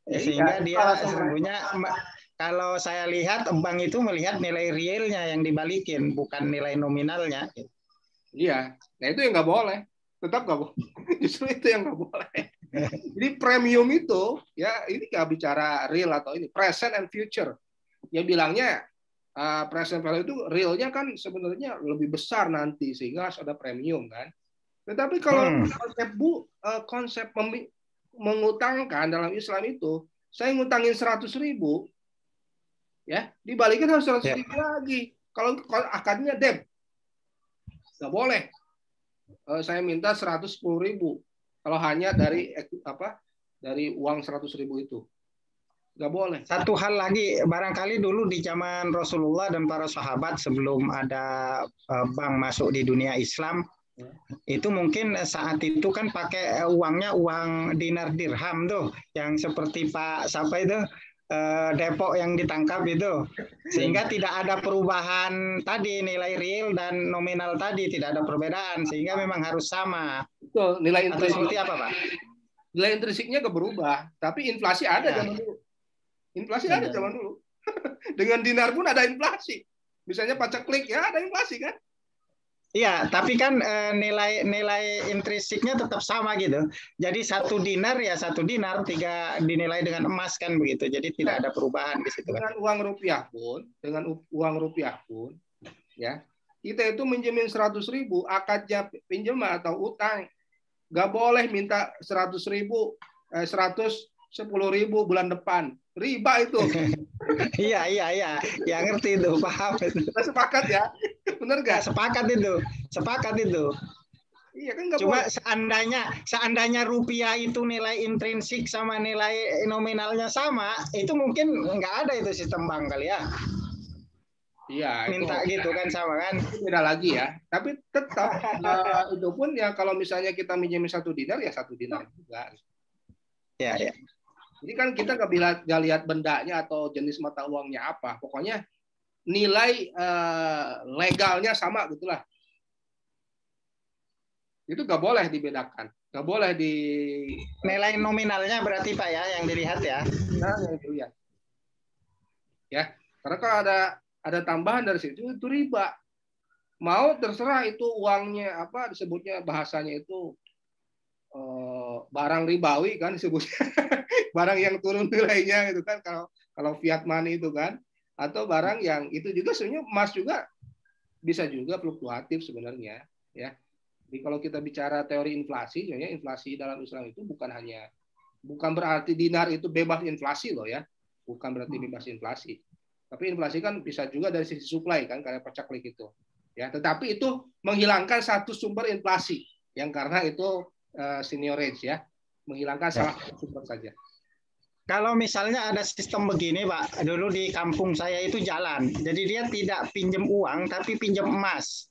Sehingga dia sesungguhnya kalau saya lihat bank itu melihat nilai realnya yang dibalikin bukan nilai nominalnya. Iya, nah itu yang nggak boleh. Tetap nggak boleh. Justru itu yang nggak boleh. Jadi premium itu ya ini nggak bicara real atau ini present and future. Ya bilangnya present value itu realnya kan sebenarnya lebih besar nanti sehingga harus ada premium kan. Tetapi kalau konsep mengutangkan dalam Islam itu, saya ngutangin 100.000 ya, dibalikin harus 100.000 lagi. Kalau akadnya debt nggak boleh. Saya minta 110.000 kalau hanya dari uang 100.000 itu. Nggak boleh. Satu hal lagi, barangkali dulu di zaman Rasulullah dan para sahabat sebelum ada bank masuk di dunia Islam, itu mungkin saat itu kan pakai uangnya uang dinar dirham tuh, yang seperti Pak siapa itu Depok yang ditangkap itu, sehingga tidak ada perubahan tadi nilai real dan nominal tadi tidak ada perbedaan, sehingga memang harus sama. Betul, nilai intrinsik. Seperti apa Pak? Nilai intrinsiknya nggak berubah, tapi inflasi ada zaman dulu. Inflasi ada zaman dulu. Dengan dinar pun ada inflasi. Misalnya paceklik ya ada inflasi kan? Iya, tapi kan nilai intrinsiknya tetap sama gitu. Jadi 1 dinar ya 1 dinar, 3 dinilai dengan emas kan begitu. Jadi tidak ada perubahan di situ. Dengan uang rupiah pun, ya kita itu minjemin 100.000 akadnya pinjaman atau utang, nggak boleh minta 110.000 bulan depan. Riba itu. Iya. Ya ngerti itu, paham itu. Kita sepakat ya. Benar nggak? Sepakat itu. Iya kan nggak Coba boleh. seandainya rupiah itu nilai intrinsik sama nilai nominalnya sama, itu mungkin nggak ada itu sistem bank kali ya. Iya, itu Minta gitu kan sama kan. beda lagi ya. Tapi tetap itu pun ya kalau misalnya kita minjemin 1 dinar ya 1 dinar juga. Ya, ya. Jadi kan kita nggak lihat bendanya atau jenis mata uangnya apa. Pokoknya nilai legalnya sama gitulah. Itu nggak boleh dibedakan, nggak boleh di Nilai nominalnya berarti Pak ya yang dilihat ya. yang dilihat. Ya, karena kalau ada tambahan dari situ itu riba. Mau terserah itu uangnya apa disebutnya bahasanya itu barang ribawi kan disebutnya. Barang yang turun nilainya gitu kan kalau fiat money itu kan, atau barang yang itu juga sebenarnya emas juga bisa juga fluktuatif sebenarnya ya. Jadi kalau kita bicara teori inflasi, sebenarnya inflasi dalam Islam itu bukan berarti dinar itu bebas inflasi loh ya, bukan berarti bebas inflasi. Tapi inflasi kan bisa juga dari sisi supply kan kayak pacaklik itu, ya. Tetapi itu menghilangkan satu sumber inflasi yang karena itu seniorage ya, menghilangkan salah satu sumber saja. Kalau misalnya ada sistem begini Pak, dulu di kampung saya itu jalan, jadi dia tidak pinjam uang tapi pinjam emas.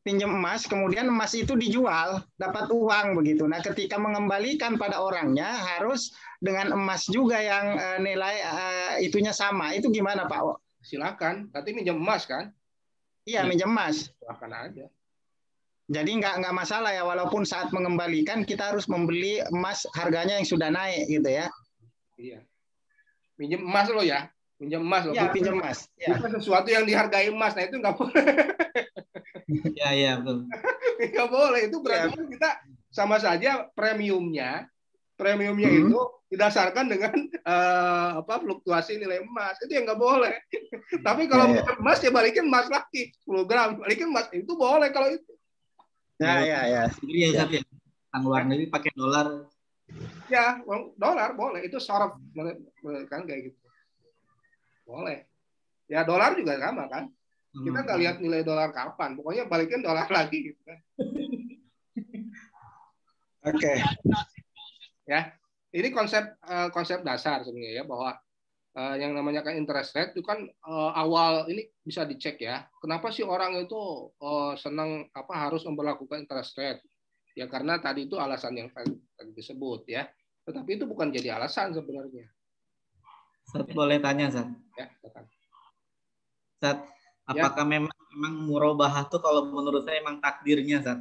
Pinjam emas, kemudian emas itu dijual, dapat uang begitu. Nah, ketika mengembalikan pada orangnya harus dengan emas juga yang nilai itunya sama. Itu gimana Pak? Silakan, nanti minjam emas kan? Iya, minjam emas. Silakan aja. Jadi nggak masalah ya, walaupun saat mengembalikan kita harus membeli emas harganya yang sudah naik gitu ya. Iya. Minjam emas lo ya, minjam emas lo. Iya, pinjam emas. Bukan sesuatu yang dihargai emas, nah itu nggak boleh. Iya, betul. Nggak boleh, itu berarti kita sama saja premiumnya itu didasarkan dengan fluktuasi nilai emas, itu yang nggak boleh. Tapi kalau emas ya balikin emas lagi 10 gram, balikin emas itu boleh kalau itu. Ya. Iya, Ustaz ya. Luar negeri pakai dolar. Ya, dolar boleh, itu syarat kan kayak gitu. Boleh. Ya dolar juga sama kan. Kita nggak lihat nilai dolar kapan, pokoknya balikin dolar lagi gitu kan. Oke. Ya, ini konsep dasar sebenarnya ya, bahwa yang namanya kan interest rate itu kan awal ini bisa dicek ya. Kenapa sih orang itu senang harus memperlakukan interest rate? Ya karena tadi itu alasan yang tadi disebut ya. Tetapi itu bukan jadi alasan sebenarnya. Ustaz boleh tanya, Ustaz? Ya, katakan. Ustaz, apakah memang murabahah tuh kalau menurut saya emang takdirnya, Ustaz?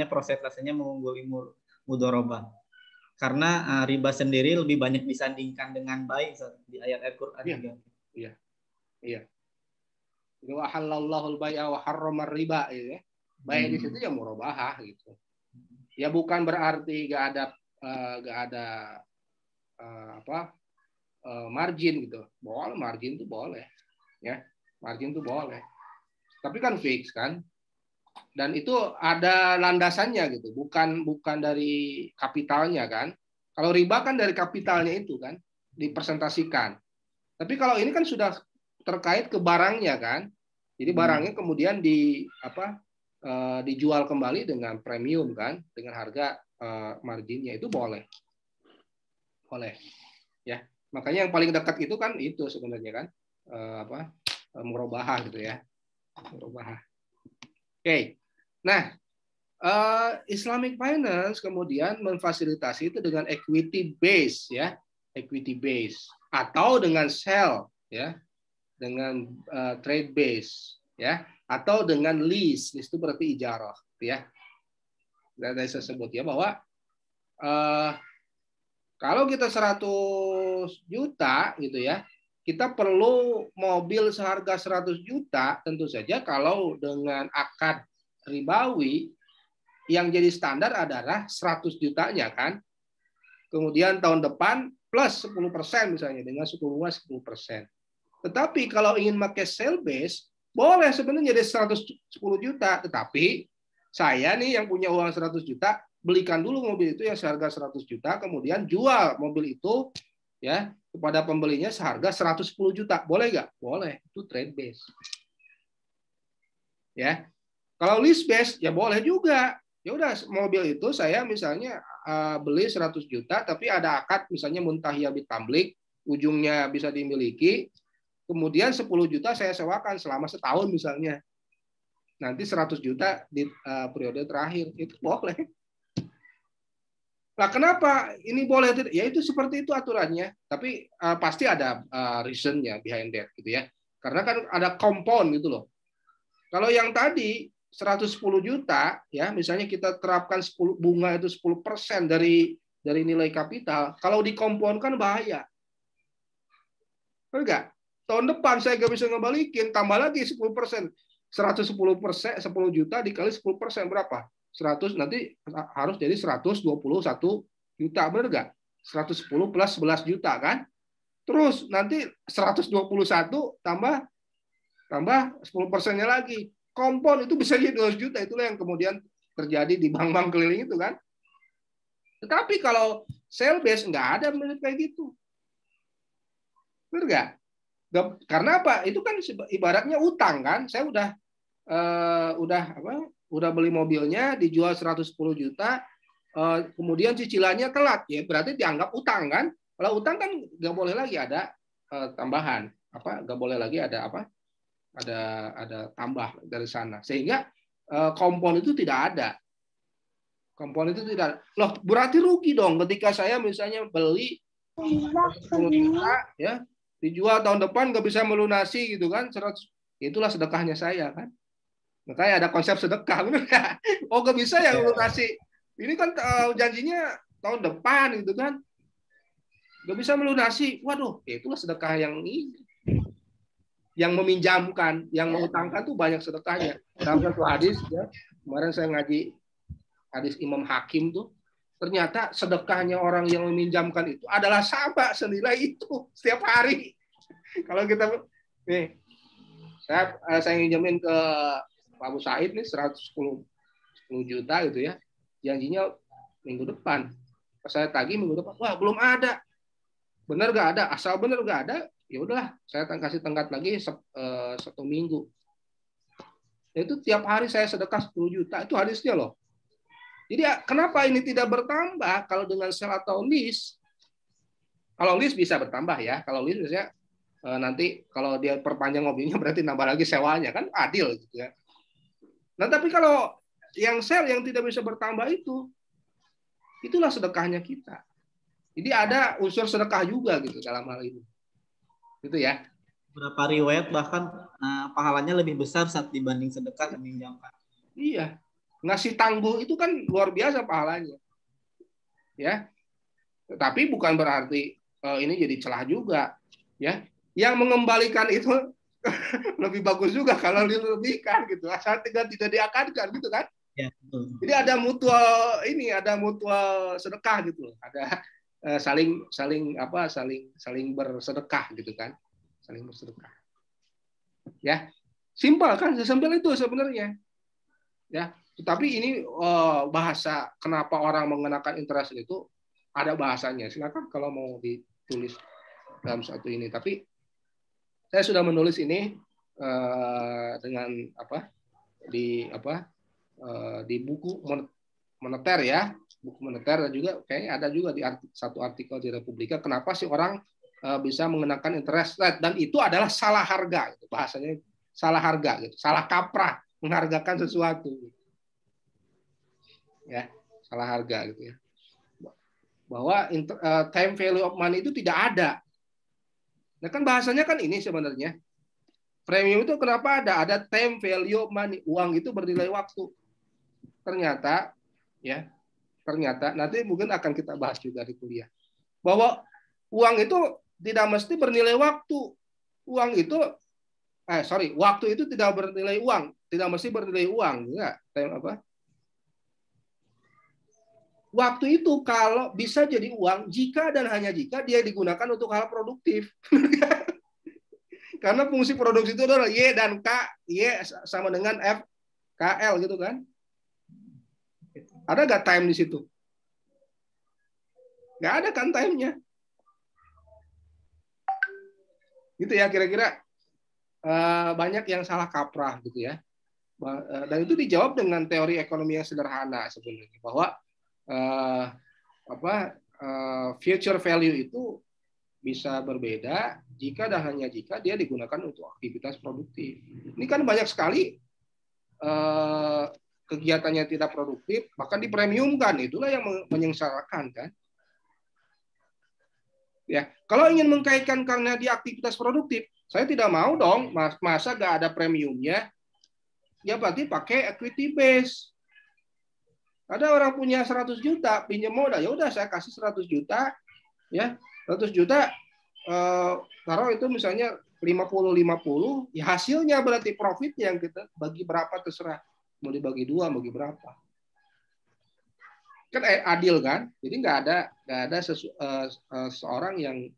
Prosentasenya mengungguli mudharabah. Karena riba sendiri lebih banyak disandingkan dengan baik di ayat Al-Qur'an juga. Iya. Wa halallahu al-bai'a wa harrama riba ya. Baik di situ ya murabahah gitu. Ya bukan berarti enggak ada margin gitu. Boleh margin itu boleh. Ya. Margin itu boleh. Tapi kan fix kan. Dan itu ada landasannya gitu, bukan dari kapitalnya kan. Kalau riba kan dari kapitalnya itu kan dipresentasikan. Tapi kalau ini kan sudah terkait ke barangnya kan. Jadi barangnya kemudian dijual kembali dengan premium kan, dengan harga marginnya itu boleh. Boleh. Ya. Makanya yang paling dekat itu kan itu sebenarnya kan murabahah gitu ya. Murabahah. Oke, nah Islamic Finance kemudian memfasilitasi itu dengan equity base ya, equity base atau dengan sell ya, dengan trade base ya, atau dengan lease itu berarti ijarah ya. Dan saya sebut ya bahwa kalau kita 100 juta gitu ya, kita perlu mobil seharga 100 juta, tentu saja kalau dengan akad ribawi yang jadi standar adalah 100 jutanya kan. Kemudian tahun depan plus 10% misalnya dengan suku bunga 10%. Tetapi kalau ingin pakai sale base, boleh sebenarnya jadi 110 juta, tetapi saya nih yang punya uang 100 juta, belikan dulu mobil itu yang seharga 100 juta, kemudian jual mobil itu ya kepada pembelinya seharga 110 juta. Boleh nggak? Boleh. Itu trade base. Ya. Kalau lease base ya boleh juga. Ya udah, mobil itu saya misalnya beli 100 juta tapi ada akad misalnya muntahiyah bitamlik, ujungnya bisa dimiliki, kemudian 10 juta saya sewakan selama setahun misalnya. Nanti 100 juta di periode terakhir. Itu boleh. Nah, kenapa ini boleh? Ya itu seperti itu aturannya. Tapi pasti ada reasonnya behind that gitu ya. Karena kan ada compound gitu loh. Kalau yang tadi 110 juta ya, misalnya kita terapkan 10 bunga itu 10% dari nilai kapital, kalau dikompoundkan bahaya. Enggak. Tahun depan saya nggak bisa ngebalikin, tambah lagi 10%. 110%, 10 juta dikali 10% berapa? 100, nanti harus jadi 121 juta, benar nggak? 110 plus 11 juta kan? Terus nanti 121 tambah 10%-nya lagi. Kompon itu bisa jadi 200 juta, itulah yang kemudian terjadi di bank-bank keliling itu kan. Tetapi kalau sale base nggak ada menurut kayak gitu. Benar nggak? Karena apa? Itu kan ibaratnya utang kan. Saya udah beli mobilnya, dijual 110 juta, kemudian cicilannya telat, ya berarti dianggap utang kan. Kalau utang kan nggak boleh lagi ada tambahan, nggak boleh lagi ada ada tambah dari sana, sehingga kompon itu tidak ada. Kompon itu tidak ada. Loh, berarti rugi dong ketika saya misalnya beli 10 juta ya, dijual tahun depan nggak bisa melunasi gitu kan, 100, itulah sedekahnya saya kan. Makanya ada konsep sedekah. Oh, nggak bisa ya melunasi. Ini kan janjinya tahun depan gitu kan. Nggak bisa melunasi. Waduh, ya itulah sedekah yang ini. Yang meminjamkan, yang mengutangkan tuh banyak sedekahnya. Dalam satu hadis, ya, kemarin saya ngaji hadis Imam Hakim tuh, ternyata sedekahnya orang yang meminjamkan itu adalah sama senilai itu setiap hari. Kalau kita nih, saya nginjemin ke Pak Abu Said nih 10 juta gitu ya, janjinya minggu depan. Pas saya tagih minggu depan, wah belum ada. Bener nggak ada? Asal bener nggak ada, ya udahlah saya kasih tenggat lagi 1 minggu. Itu tiap hari saya sedekah 10 juta, itu hadisnya loh. Jadi kenapa ini tidak bertambah kalau dengan sell atau lease? Kalau lease bisa bertambah ya. Kalau lease biasanya nanti kalau dia perpanjang mobilnya berarti nambah lagi sewanya, kan adil gitu ya. Nah, tapi kalau yang sell yang tidak bisa bertambah itulah sedekahnya kita. Jadi ada unsur sedekah juga gitu dalam hal ini. Gitu ya. Beberapa riwayat bahkan pahalanya lebih besar saat dibanding sedekah dan meminjamkan. Iya. Ngasih tangguh itu kan luar biasa pahalanya. Ya. Tapi bukan berarti ini jadi celah juga, ya. Yang mengembalikan itu lebih bagus juga kalau dilebihkan gitu. Asal tidak diakankan gitu kan. Ya, betul. Jadi ada mutual sedekah gitu. Ada saling bersedekah gitu kan. Saling bersedekah. Ya. Simpel kan, sesimpel itu sebenarnya. Ya. Tetapi ini bahasa kenapa orang mengenakan interest itu ada bahasanya. Silakan kalau mau ditulis dalam satu ini. Tapi saya sudah menulis ini dengan di buku moneter ya, buku moneter, dan juga kayaknya ada juga di satu artikel di Republika. Kenapa sih orang bisa mengenakan interest rate, dan itu adalah salah harga, gitu. Bahasanya salah harga, gitu. Salah kaprah menghargakan sesuatu. Ya, salah harga gitu ya. Bahwa time value of money itu tidak ada. Nah kan bahasanya kan ini sebenarnya. Premium itu kenapa ada? Ada time value of money. Uang itu bernilai waktu. Ternyata nanti mungkin akan kita bahas juga di kuliah. Bahwa uang itu tidak mesti bernilai waktu. Waktu itu tidak bernilai uang. Tidak mesti bernilai uang. Enggak. Waktu itu kalau bisa jadi uang jika dan hanya jika dia digunakan untuk hal produktif. Karena fungsi produksi itu adalah Y dan K. Y sama dengan F, KL gitu kan. Ada nggak time di situ? Nggak ada kan time-nya. Gitu ya kira-kira. Banyak yang salah kaprah gitu ya. Dan itu dijawab dengan teori ekonomi yang sederhana sebenarnya, bahwa future value itu bisa berbeda jika dan hanya jika dia digunakan untuk aktivitas produktif. Ini kan banyak sekali kegiatannya tidak produktif, bahkan dipremiumkan. Itulah yang menyengsarakan kan. Ya, kalau ingin mengkaitkan karena dia aktivitas produktif, saya tidak mau dong, masa gak ada premiumnya. Ya berarti pakai equity base. Ada orang punya 100 juta pinjam modal, ya udah saya kasih 100 juta, ya 100 juta taruh itu misalnya 50-50, ya hasilnya berarti profitnya yang kita bagi berapa terserah, mau dibagi 2, bagi berapa, kan adil kan, jadi nggak ada seorang yang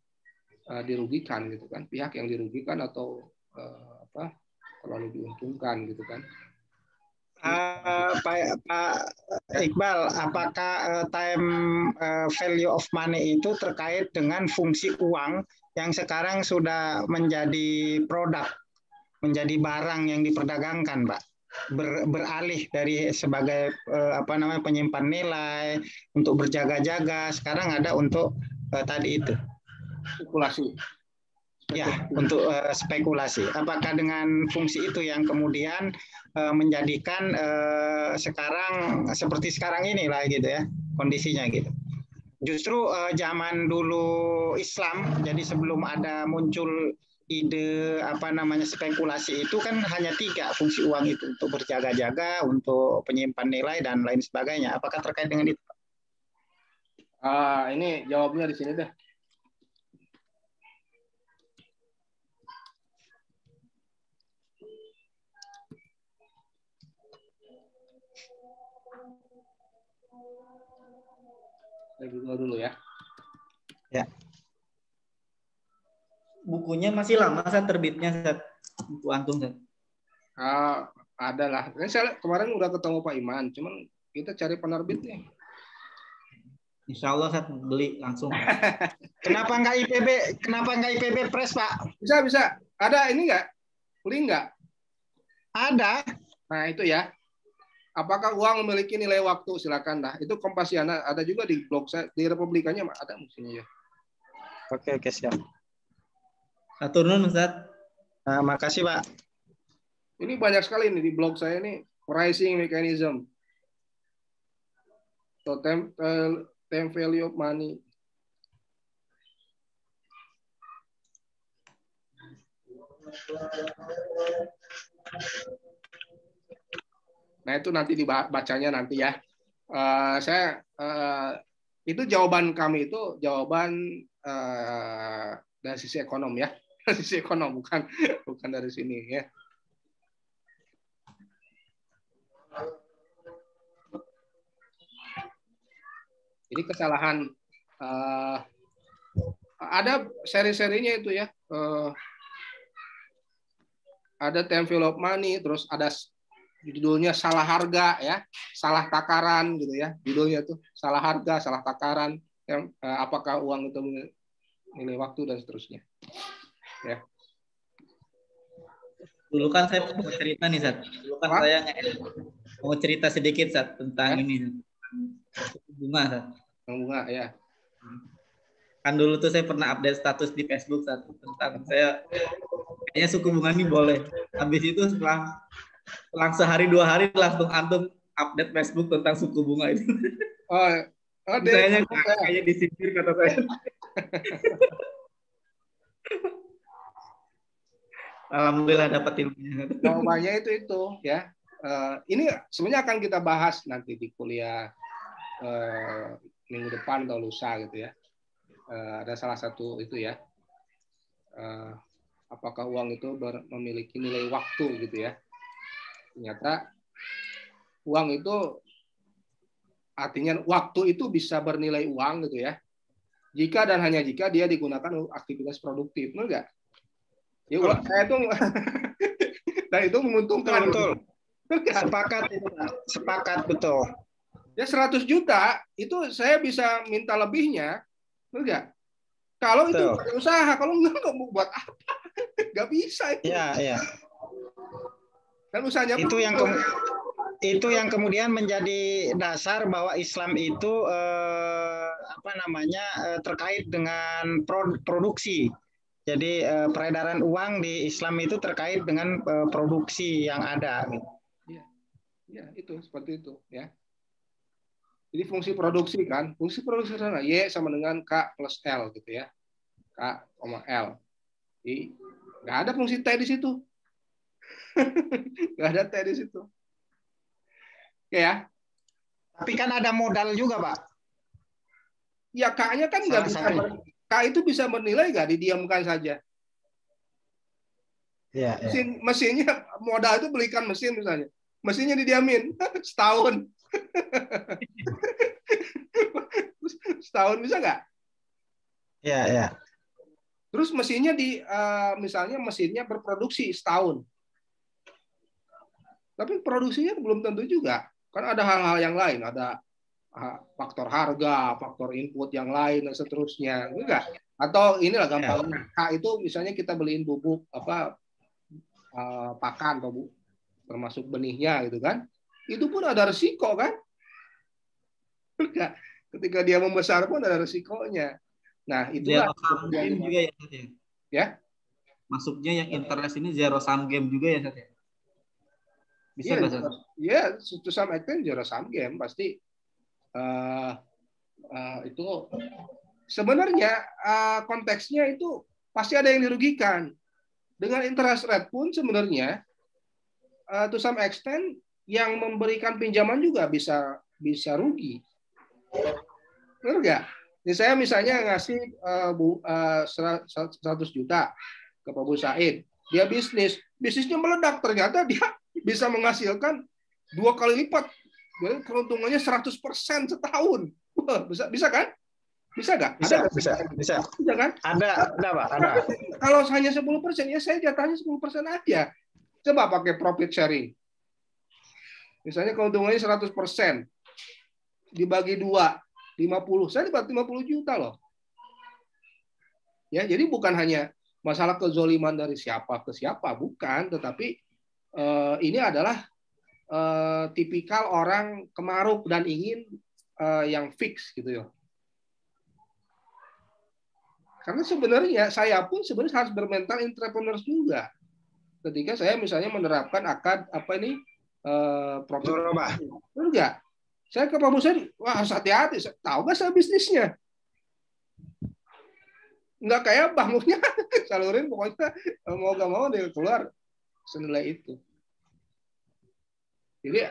dirugikan gitu kan, pihak yang dirugikan atau terlalu diuntungkan gitu kan. Pak Iqbal, apakah time value of money itu terkait dengan fungsi uang yang sekarang sudah menjadi produk, menjadi barang yang diperdagangkan, Pak? Beralih dari sebagai penyimpan nilai untuk berjaga-jaga, sekarang ada untuk tadi itu spekulasi. Ya, untuk spekulasi. Apakah dengan fungsi itu yang kemudian menjadikan sekarang seperti sekarang inilah gitu ya kondisinya gitu. Justru zaman dulu Islam, jadi sebelum ada muncul ide spekulasi itu kan hanya 3 fungsi uang itu, untuk berjaga-jaga, untuk penyimpan nilai dan lain sebagainya. Apakah terkait dengan itu? Ini jawabnya di sini deh. Saya buka dulu ya. Ya. Bukunya masih lama terbitnya, buku antum. Ada lah. Saya kemarin udah ketemu Pak Iman, cuman kita cari penerbitnya. Insya Allah saya beli langsung. Kenapa nggak IPB Press, Pak? Bisa. Ada ini nggak? Link nggak? Ada. Nah itu ya. Apakah uang memiliki nilai waktu? Silakan dah. Itu Kompasiana, ada juga di blog saya, di Republikanya ada mestinya ya. Oke, siap. Atur nuhun, Ustaz. Makasih, Pak. Ini banyak sekali nih di blog saya ini, pricing mechanism. So, time value of money. Nah itu nanti dibacanya nanti ya. Itu jawaban kami itu jawaban dari sisi ekonom ya, dari sisi ekonom bukan dari sini ya. Jadi kesalahan ada seri-serinya itu ya. Ada time value of money, terus ada judulnya salah harga ya, salah takaran gitu ya. Judulnya tuh salah harga, salah takaran, yang apakah uang itu nilai waktu dan seterusnya. Ya. Dulu kan saya mau cerita nih, Zat. Dulu kan saya mau cerita sedikit, Zat, tentang ini. Bunga, Zat. Bunga ya. Kan dulu tuh saya pernah update status di Facebook, Zat, tentang saya kayaknya suku bunga ini boleh. Habis itu setelah sehari 2 hari langsung antum update Facebook tentang suku bunga itu. Kayaknya disindir kata saya. Alhamdulillah dapat ilmunya. Jawabannya itu ya. Ini sebenarnya akan kita bahas nanti di kuliah minggu depan atau lusa gitu ya. Ada salah satu itu ya. Apakah uang itu memiliki nilai waktu gitu ya. Ternyata uang itu artinya waktu itu bisa bernilai uang gitu ya. Jika dan hanya jika dia digunakan untuk aktivitas produktif, benar nggak? Ya uang saya itu dan itu menguntungkan. Betul. Sepakat betul. Ya 100 juta itu saya bisa minta lebihnya, benar nggak? Kalau betul. Itu usaha, kalau enggak mau buat apa? Nggak bisa itu. Iya. Kan usahanya itu yang kemudian menjadi dasar bahwa Islam itu terkait dengan produksi. Jadi peredaran uang di Islam itu terkait dengan produksi yang ada. Ya, itu seperti itu ya. Jadi fungsi produksi kan, fungsi produksi sana Y sama dengan K plus L gitu ya. K, L. Jadi nggak ada fungsi T di situ. Nggak ada T di situ. Oke ya. Tapi kan ada modal juga, Pak. Ya K-nya kan nggak bisa. K itu bisa bernilai nggak didiamkan saja. Ya, mesinnya modal itu belikan mesin misalnya. Mesinnya didiamin setahun. Setahun bisa nggak? Ya. Terus mesinnya misalnya mesinnya berproduksi setahun. Tapi produksinya belum tentu juga. Kan ada hal-hal yang lain, ada faktor harga, faktor input yang lain dan seterusnya. Enggak. Atau inilah gampangnya. K itu misalnya kita beliin bubuk pakan atau termasuk benihnya gitu kan. Itu pun ada resiko kan? Enggak. Ketika dia membesar pun ada resikonya. Nah, itulah game juga ya, ya. Masuknya yang interest ini zero sum game juga ya, Sat? Bisa nggak, Sat? Ya, to some extent zero sum game pasti itu sebenarnya konteksnya itu pasti ada yang dirugikan. Dengan interest rate pun sebenarnya to some extent yang memberikan pinjaman juga bisa rugi. Benar nggak? Jadi saya misalnya ngasih 100 juta ke Pak Bu Said, dia bisnisnya meledak, ternyata dia bisa menghasilkan 2 kali lipat, jadi keuntungannya 100% setahun. Bisa kan? Bisa nggak? Bisa kan? Ada Pak, ada. Kalau hanya 10%, ya saya jatahnya 10% aja. Coba pakai profit sharing. Misalnya keuntungannya 100%, dibagi 2, 50. Saya dapat 50 juta loh. Ya, jadi bukan hanya masalah kezoliman dari siapa ke siapa, bukan, tetapi ini adalah tipikal orang kemaruk dan ingin yang fix gitu ya. Karena sebenarnya saya pun sebenarnya harus bermental entrepreneur juga. Ketika saya misalnya menerapkan akad profit. Enggak. Saya ke Pak Bu Said, wah harus hati-hati. Tahu nggak saya bisnisnya? Nggak kayak bangunnya salurin, pokoknya mau nggak mau dia keluar senilai itu. Jadi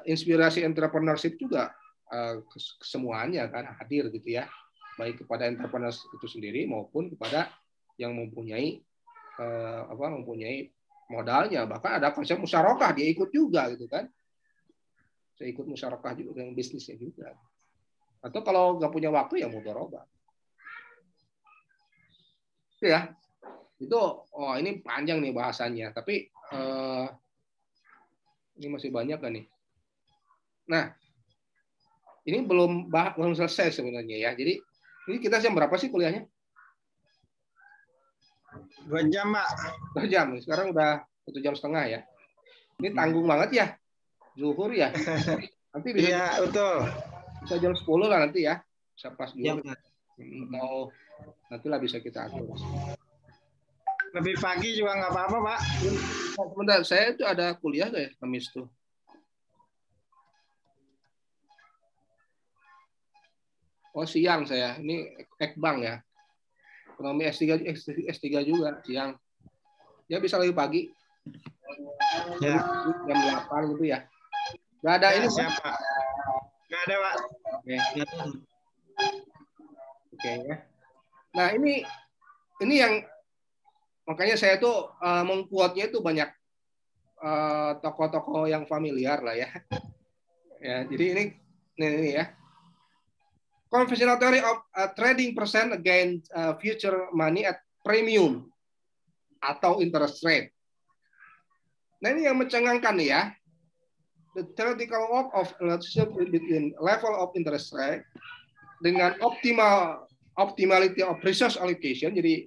inspirasi entrepreneurship juga semuanya kan hadir gitu ya, baik kepada entrepreneur itu sendiri maupun kepada yang mempunyai modalnya. Bahkan ada konsep musyarakah, dia ikut juga gitu kan. Saya ikut musyarakah juga dengan bisnisnya juga. Atau kalau nggak punya waktu ya mudharabah. Ya, itu ini panjang nih bahasannya, tapi ini masih banyak kan nih. Nah, ini belum selesai sebenarnya ya. Jadi ini kita jam berapa sih kuliahnya? 2 jam, Pak. 2 jam. Sekarang udah 1 jam setengah ya. Ini tanggung banget ya. Zuhur ya. Nanti bisa, iya, betul. Bisa jam 10 lah nanti ya. Bisa pas dulu. Atau nantilah bisa kita atur. Lebih pagi juga nggak apa-apa, Pak. Sebentar, saya itu ada kuliah nggak ya Kamis tuh? Oh siang saya. Ini Ekbang ya. Ekonomi S3 juga siang. Ya bisa lebih pagi. Ya. Jam 8 gitu ya. Nggak ada ini siapa? Nggak ada, Pak. Oke ya. Nah ini yang makanya saya tuh mengquote-nya itu banyak tokoh-tokoh yang familiar lah ya. Ya, jadi ini ya. Conventional theory of trading percent against future money at premium atau interest rate. Nah ini yang mencengangkan nih ya. The theoretical work of relationship between level of interest rate dengan optimality of resource allocation. Jadi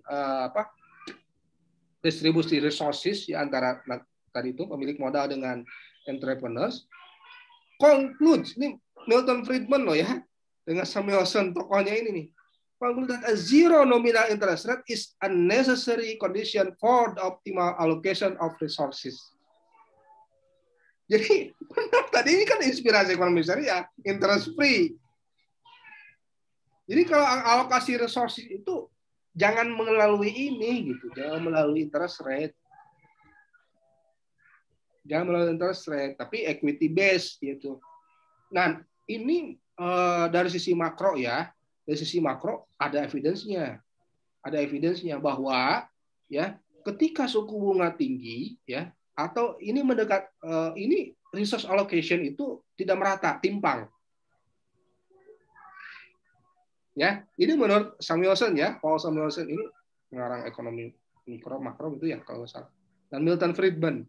distribusi resources ya antara tadi itu pemilik modal dengan entrepreneurs, concludes, ini Milton Friedman loh ya, dengan Samuelson tokohnya ini nih, conclude that a zero nominal interest rate is a necessary condition for the optimal allocation of resources. Jadi tadi ini kan inspirasi ekonomi syariah, interest free. Jadi kalau alokasi resources itu jangan melalui ini gitu, jangan melalui interest rate. Jangan melalui interest rate, tapi equity based gitu. Nah, ini dari sisi makro ya, dari sisi makro ada evidence-nya. Ada evidence-nya bahwa ya ketika suku bunga tinggi ya atau ini mendekat ini resource allocation itu tidak merata, timpang. Ya, ini menurut Samuelson ya, Paul Samuelson ini pengarang ekonomi mikro makro itu ya kalau salah. Dan Milton Friedman.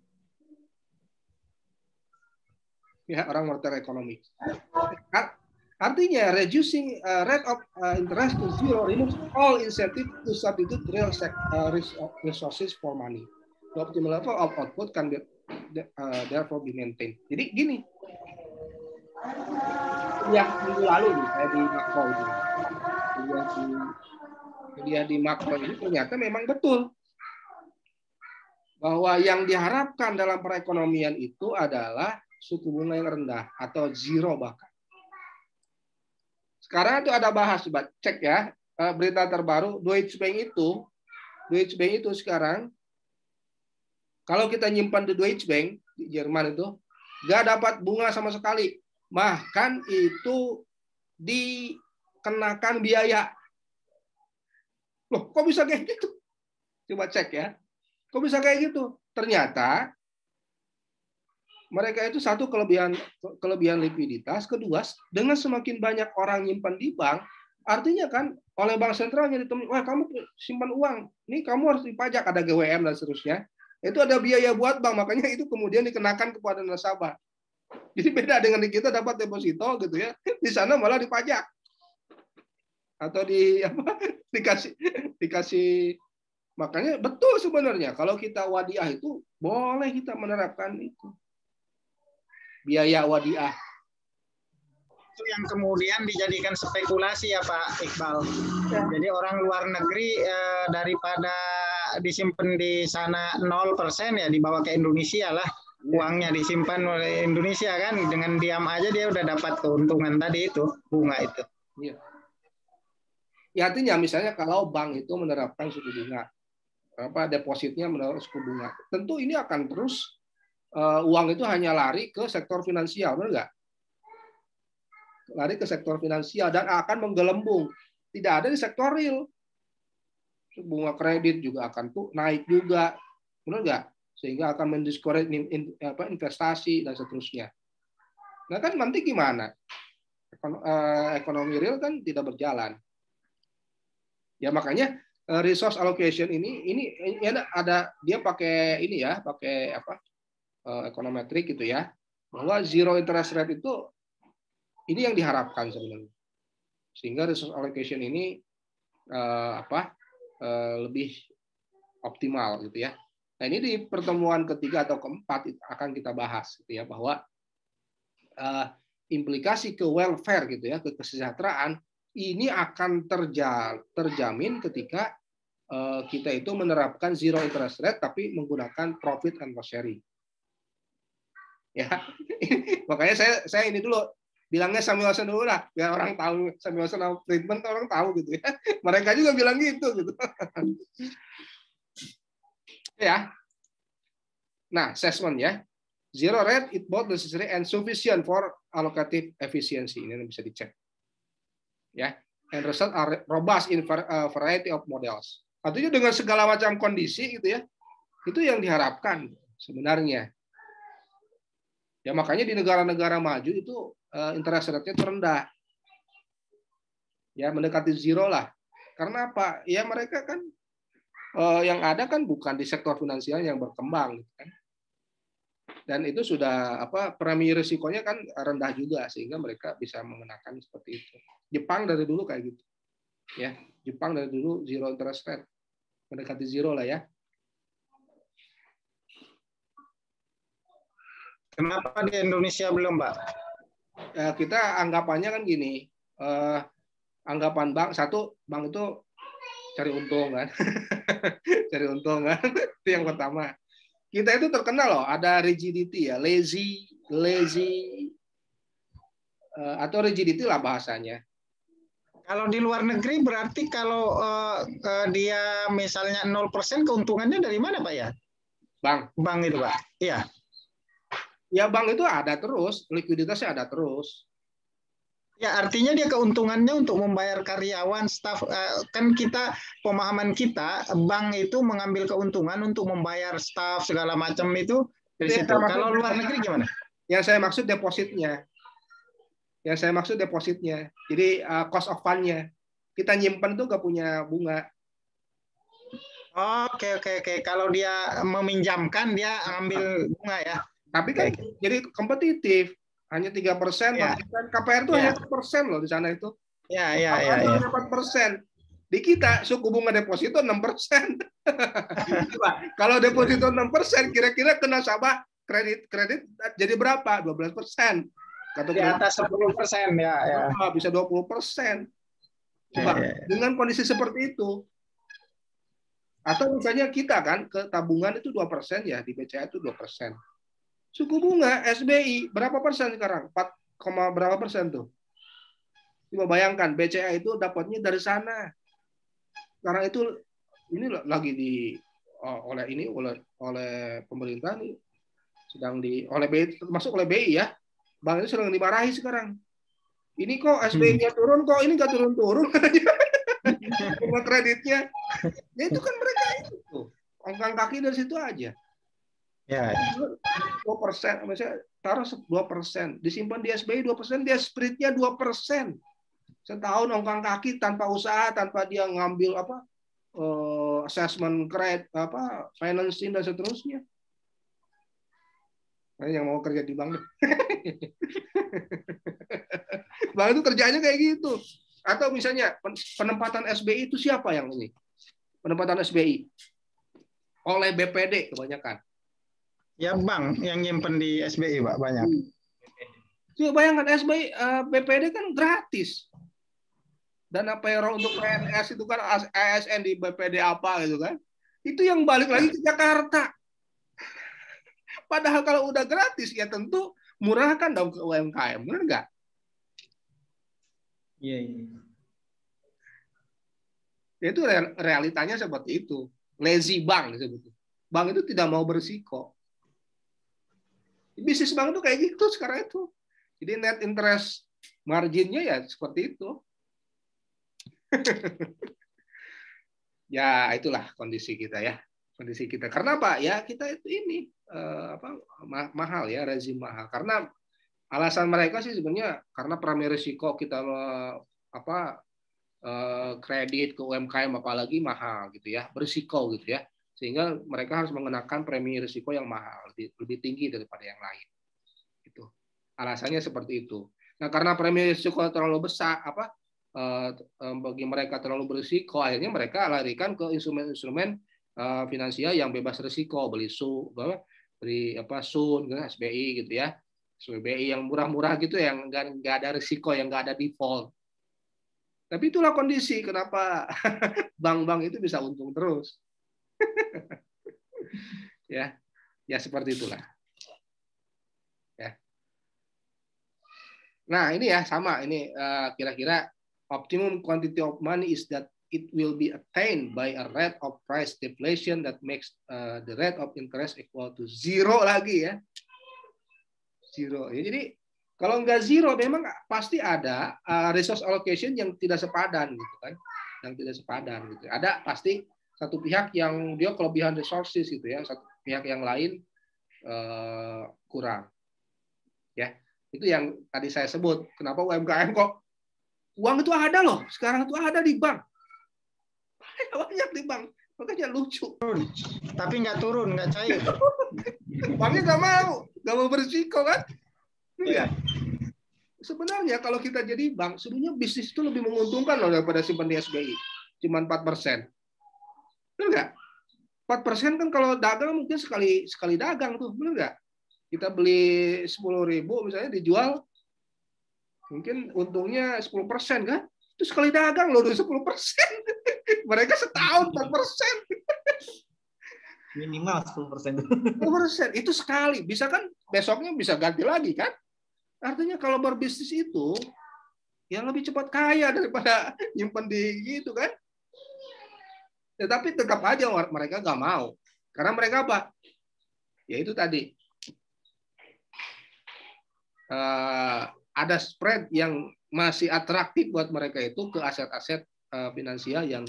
Ya, orang moneter ekonomi. Artinya reducing rate of interest to zero removes all incentive to substitute real resources for money. The optimal level of output can be, therefore be maintained. Jadi gini, yang minggu lalu nih saya di makro itu, dia di makro ini ternyata memang betul bahwa yang diharapkan dalam perekonomian itu adalah suku bunga yang rendah atau zero bahkan. Sekarang itu ada bahas, coba cek ya berita terbaru Deutsche Bank itu sekarang kalau kita nyimpan di Deutsche Bank di Jerman itu nggak dapat bunga sama sekali, bahkan itu dikenakan biaya. Loh, kok bisa kayak gitu? Coba cek ya, kok bisa kayak gitu? Ternyata mereka itu satu kelebihan likuiditas, kedua dengan semakin banyak orang nyimpan di bank, artinya kan oleh bank sentralnya wah kamu simpan uang, ini kamu harus dipajak, ada GWM dan seterusnya. Itu ada biaya buat bank, makanya itu kemudian dikenakan kepada nasabah. Jadi beda dengan di kita dapat deposito gitu ya, di sana malah dipajak atau dikasih. Makanya betul sebenarnya kalau kita wadiah itu boleh kita menerapkan itu. Biaya wadiah. Itu yang kemudian dijadikan spekulasi ya Pak Iqbal. Ya. Jadi orang luar negeri daripada disimpan di sana 0% ya dibawa ke Indonesia lah. Uangnya disimpan oleh Indonesia kan, dengan diam aja dia udah dapat keuntungan tadi itu, bunga itu. Iya. Ya artinya misalnya kalau bank itu menerapkan suku bunga, depositnya menerapkan suku bunga, tentu ini akan terus uang itu hanya lari ke sektor finansial, benar nggak? Lari ke sektor finansial dan akan menggelembung. Tidak ada di sektor real. Bunga kredit juga akan naik juga, benar nggak? Sehingga akan mendiscourage investasi dan seterusnya. Nah kan nanti gimana? Ekonomi real kan tidak berjalan. Ya makanya resource allocation ini ada dia pakai ini ya, pakai apa? Ekonometrik gitu ya, bahwa zero interest rate itu ini yang diharapkan sebenarnya, sehingga resource allocation ini lebih optimal gitu ya. Nah ini di pertemuan ketiga atau keempat akan kita bahas gitu ya, bahwa implikasi ke welfare gitu ya, ke kesejahteraan ini akan terjamin ketika kita itu menerapkan zero interest rate tapi menggunakan profit and loss sharing. Ya, makanya saya ini dulu bilangnya Samuelson dulu lah, biar orang tahu Samuelson sama Friedman orang tahu gitu ya. Mereka juga bilang gitu. Ya. Nah, assessment ya. Zero rate it both necessary and sufficient for allocative efficiency. Ini bisa dicek. Ya. And result are robust in variety of models. Artinya dengan segala macam kondisi gitu ya. Itu yang diharapkan sebenarnya. Ya makanya di negara-negara maju itu interest rate-nya terendah. Ya mendekati zero lah. Karena apa? Ya mereka kan yang ada kan bukan di sektor finansial yang berkembang gitu kan. Dan itu sudah premi risikonya kan rendah juga sehingga mereka bisa mengenakan seperti itu. Jepang dari dulu kayak gitu. Ya, Jepang dari dulu zero interest rate. Mendekati zero lah ya. Kenapa di Indonesia belum, Pak? Kita anggapannya kan gini, anggapan bank itu cari untung kan, cari untung kan, itu yang pertama. Kita itu terkenal loh, ada rigidity ya, lazy atau rigidity lah bahasanya. Kalau di luar negeri berarti kalau dia misalnya 0% keuntungannya dari mana, Pak ya? Bank itu, Pak. Iya. Ya bank itu ada terus, likuiditasnya ada terus. Ya artinya dia keuntungannya untuk membayar karyawan, staf. Kan kita, pemahaman kita, bank itu mengambil keuntungan untuk membayar staf segala macam itu dari situ. Kalau luar negeri gimana? Yang saya maksud depositnya. Jadi cost of fund-nya. Kita nyimpen tuh nggak punya bunga. Oke. Kalau dia meminjamkan dia ambil bunga ya. Tapi kan jadi kompetitif, hanya 3%, ya. KPR itu hanya 1% loh di sana itu. Ya. 4%. Di kita suku bunga deposito 6%. Kalau deposito 6%, kira-kira ke nasabah kredit jadi berapa? 12%. Di atas 10% ya. Bisa 20%. Coba dengan kondisi seperti itu. Atau misalnya kita kan ke tabungan itu 2% ya, di BCA itu 2%. Suku bunga SBI berapa persen sekarang? 4, berapa persen tuh? Coba bayangkan BCA itu dapatnya dari sana. Sekarang itu ini lagi oleh pemerintah nih sedang oleh BI, termasuk oleh BI ya. Bank itu sedang dimarahi sekarang. Ini kok SBI-nya turun, kok ini nggak turun-turun. Bunga kreditnya. Ya itu kan mereka itu. Ongkang kaki dari situ aja. Ya. 2%, misalnya taruh 2%, disimpan di SBI 2%, dia spread-nya 2%. Setahun ongkang kaki tanpa usaha, tanpa dia ngambil assessment credit, financing dan seterusnya. Nah, yang mau kerja di bank. Bank itu kerjanya kayak gitu. Atau misalnya penempatan SBI itu siapa yang ini? Penempatan SBI oleh BPD kebanyakan. Ya bank yang nyimpen di SBI, Pak, banyak. Coba bayangkan SBI, BPD kan gratis. Dana payroll untuk PNS itu kan ASN di BPD apa gitu kan. Itu yang balik lagi ke Jakarta. Padahal kalau udah gratis ya tentu murahkan dong ke UMKM, benar nggak? Iya. Itu realitanya seperti itu. Lazy bank sebetulnya. Bank itu tidak mau berisiko. Bisnis bank itu kayak gitu sekarang itu. Jadi net interest marginnya ya seperti itu. Ya itulah kondisi kita ya. Kondisi kita. Karena apa? Ya kita itu ini mahal ya, rezim mahal. Karena alasan mereka sih sebenarnya karena premi risiko kita kredit ke UMKM apalagi mahal gitu ya, berisiko gitu ya. Sehingga mereka harus mengenakan premi risiko yang mahal, lebih tinggi daripada yang lain. Itu alasannya seperti itu. Nah, karena premi risiko terlalu besar, bagi mereka terlalu berisiko, akhirnya mereka larikan ke instrumen-instrumen finansial yang bebas risiko, beli SUN, SBI gitu ya, SBI yang murah-murah gitu, yang nggak ada risiko, yang nggak ada default. Tapi itulah kondisi kenapa bank-bank itu bisa untung terus. Ya seperti itulah. Ya. Nah ini ya sama ini kira-kira optimum quantity of money is that it will be attained by a rate of price deflation that makes the rate of interest equal to zero lagi ya. Zero. Ya, jadi kalau nggak zero memang pasti ada resource allocation yang tidak sepadan gitu kan. Yang tidak sepadan gitu. Ada pasti satu pihak yang dia kelebihan resources gitu ya, satu pihak yang lain kurang. Ya, itu yang tadi saya sebut. Kenapa UMKM kok uang itu ada loh, sekarang itu ada di bank. Banyak di bank, makanya lucu. Tapi nggak turun, nggak cair. Banknya nggak mau berisiko kan? Iya. Sebenarnya kalau kita jadi bank, sebenarnya bisnis itu lebih menguntungkan loh daripada simpan di SBI. Cuma 4%. Benar nggak? 4% kan kalau dagang mungkin sekali dagang tuh, benar nggak? Kita beli 10.000 misalnya dijual mungkin untungnya 10% kan? Itu sekali dagang loh 10%. Mereka setahun 4%. Minimal 10%. 10% itu sekali. Bisa kan besoknya bisa ganti lagi kan? Artinya kalau berbisnis itu yang lebih cepat kaya daripada nyimpan di gitu kan? Tetapi tetap aja mereka nggak mau. Karena mereka apa? Ya itu tadi. Ada spread yang masih atraktif buat mereka itu ke aset-aset finansial yang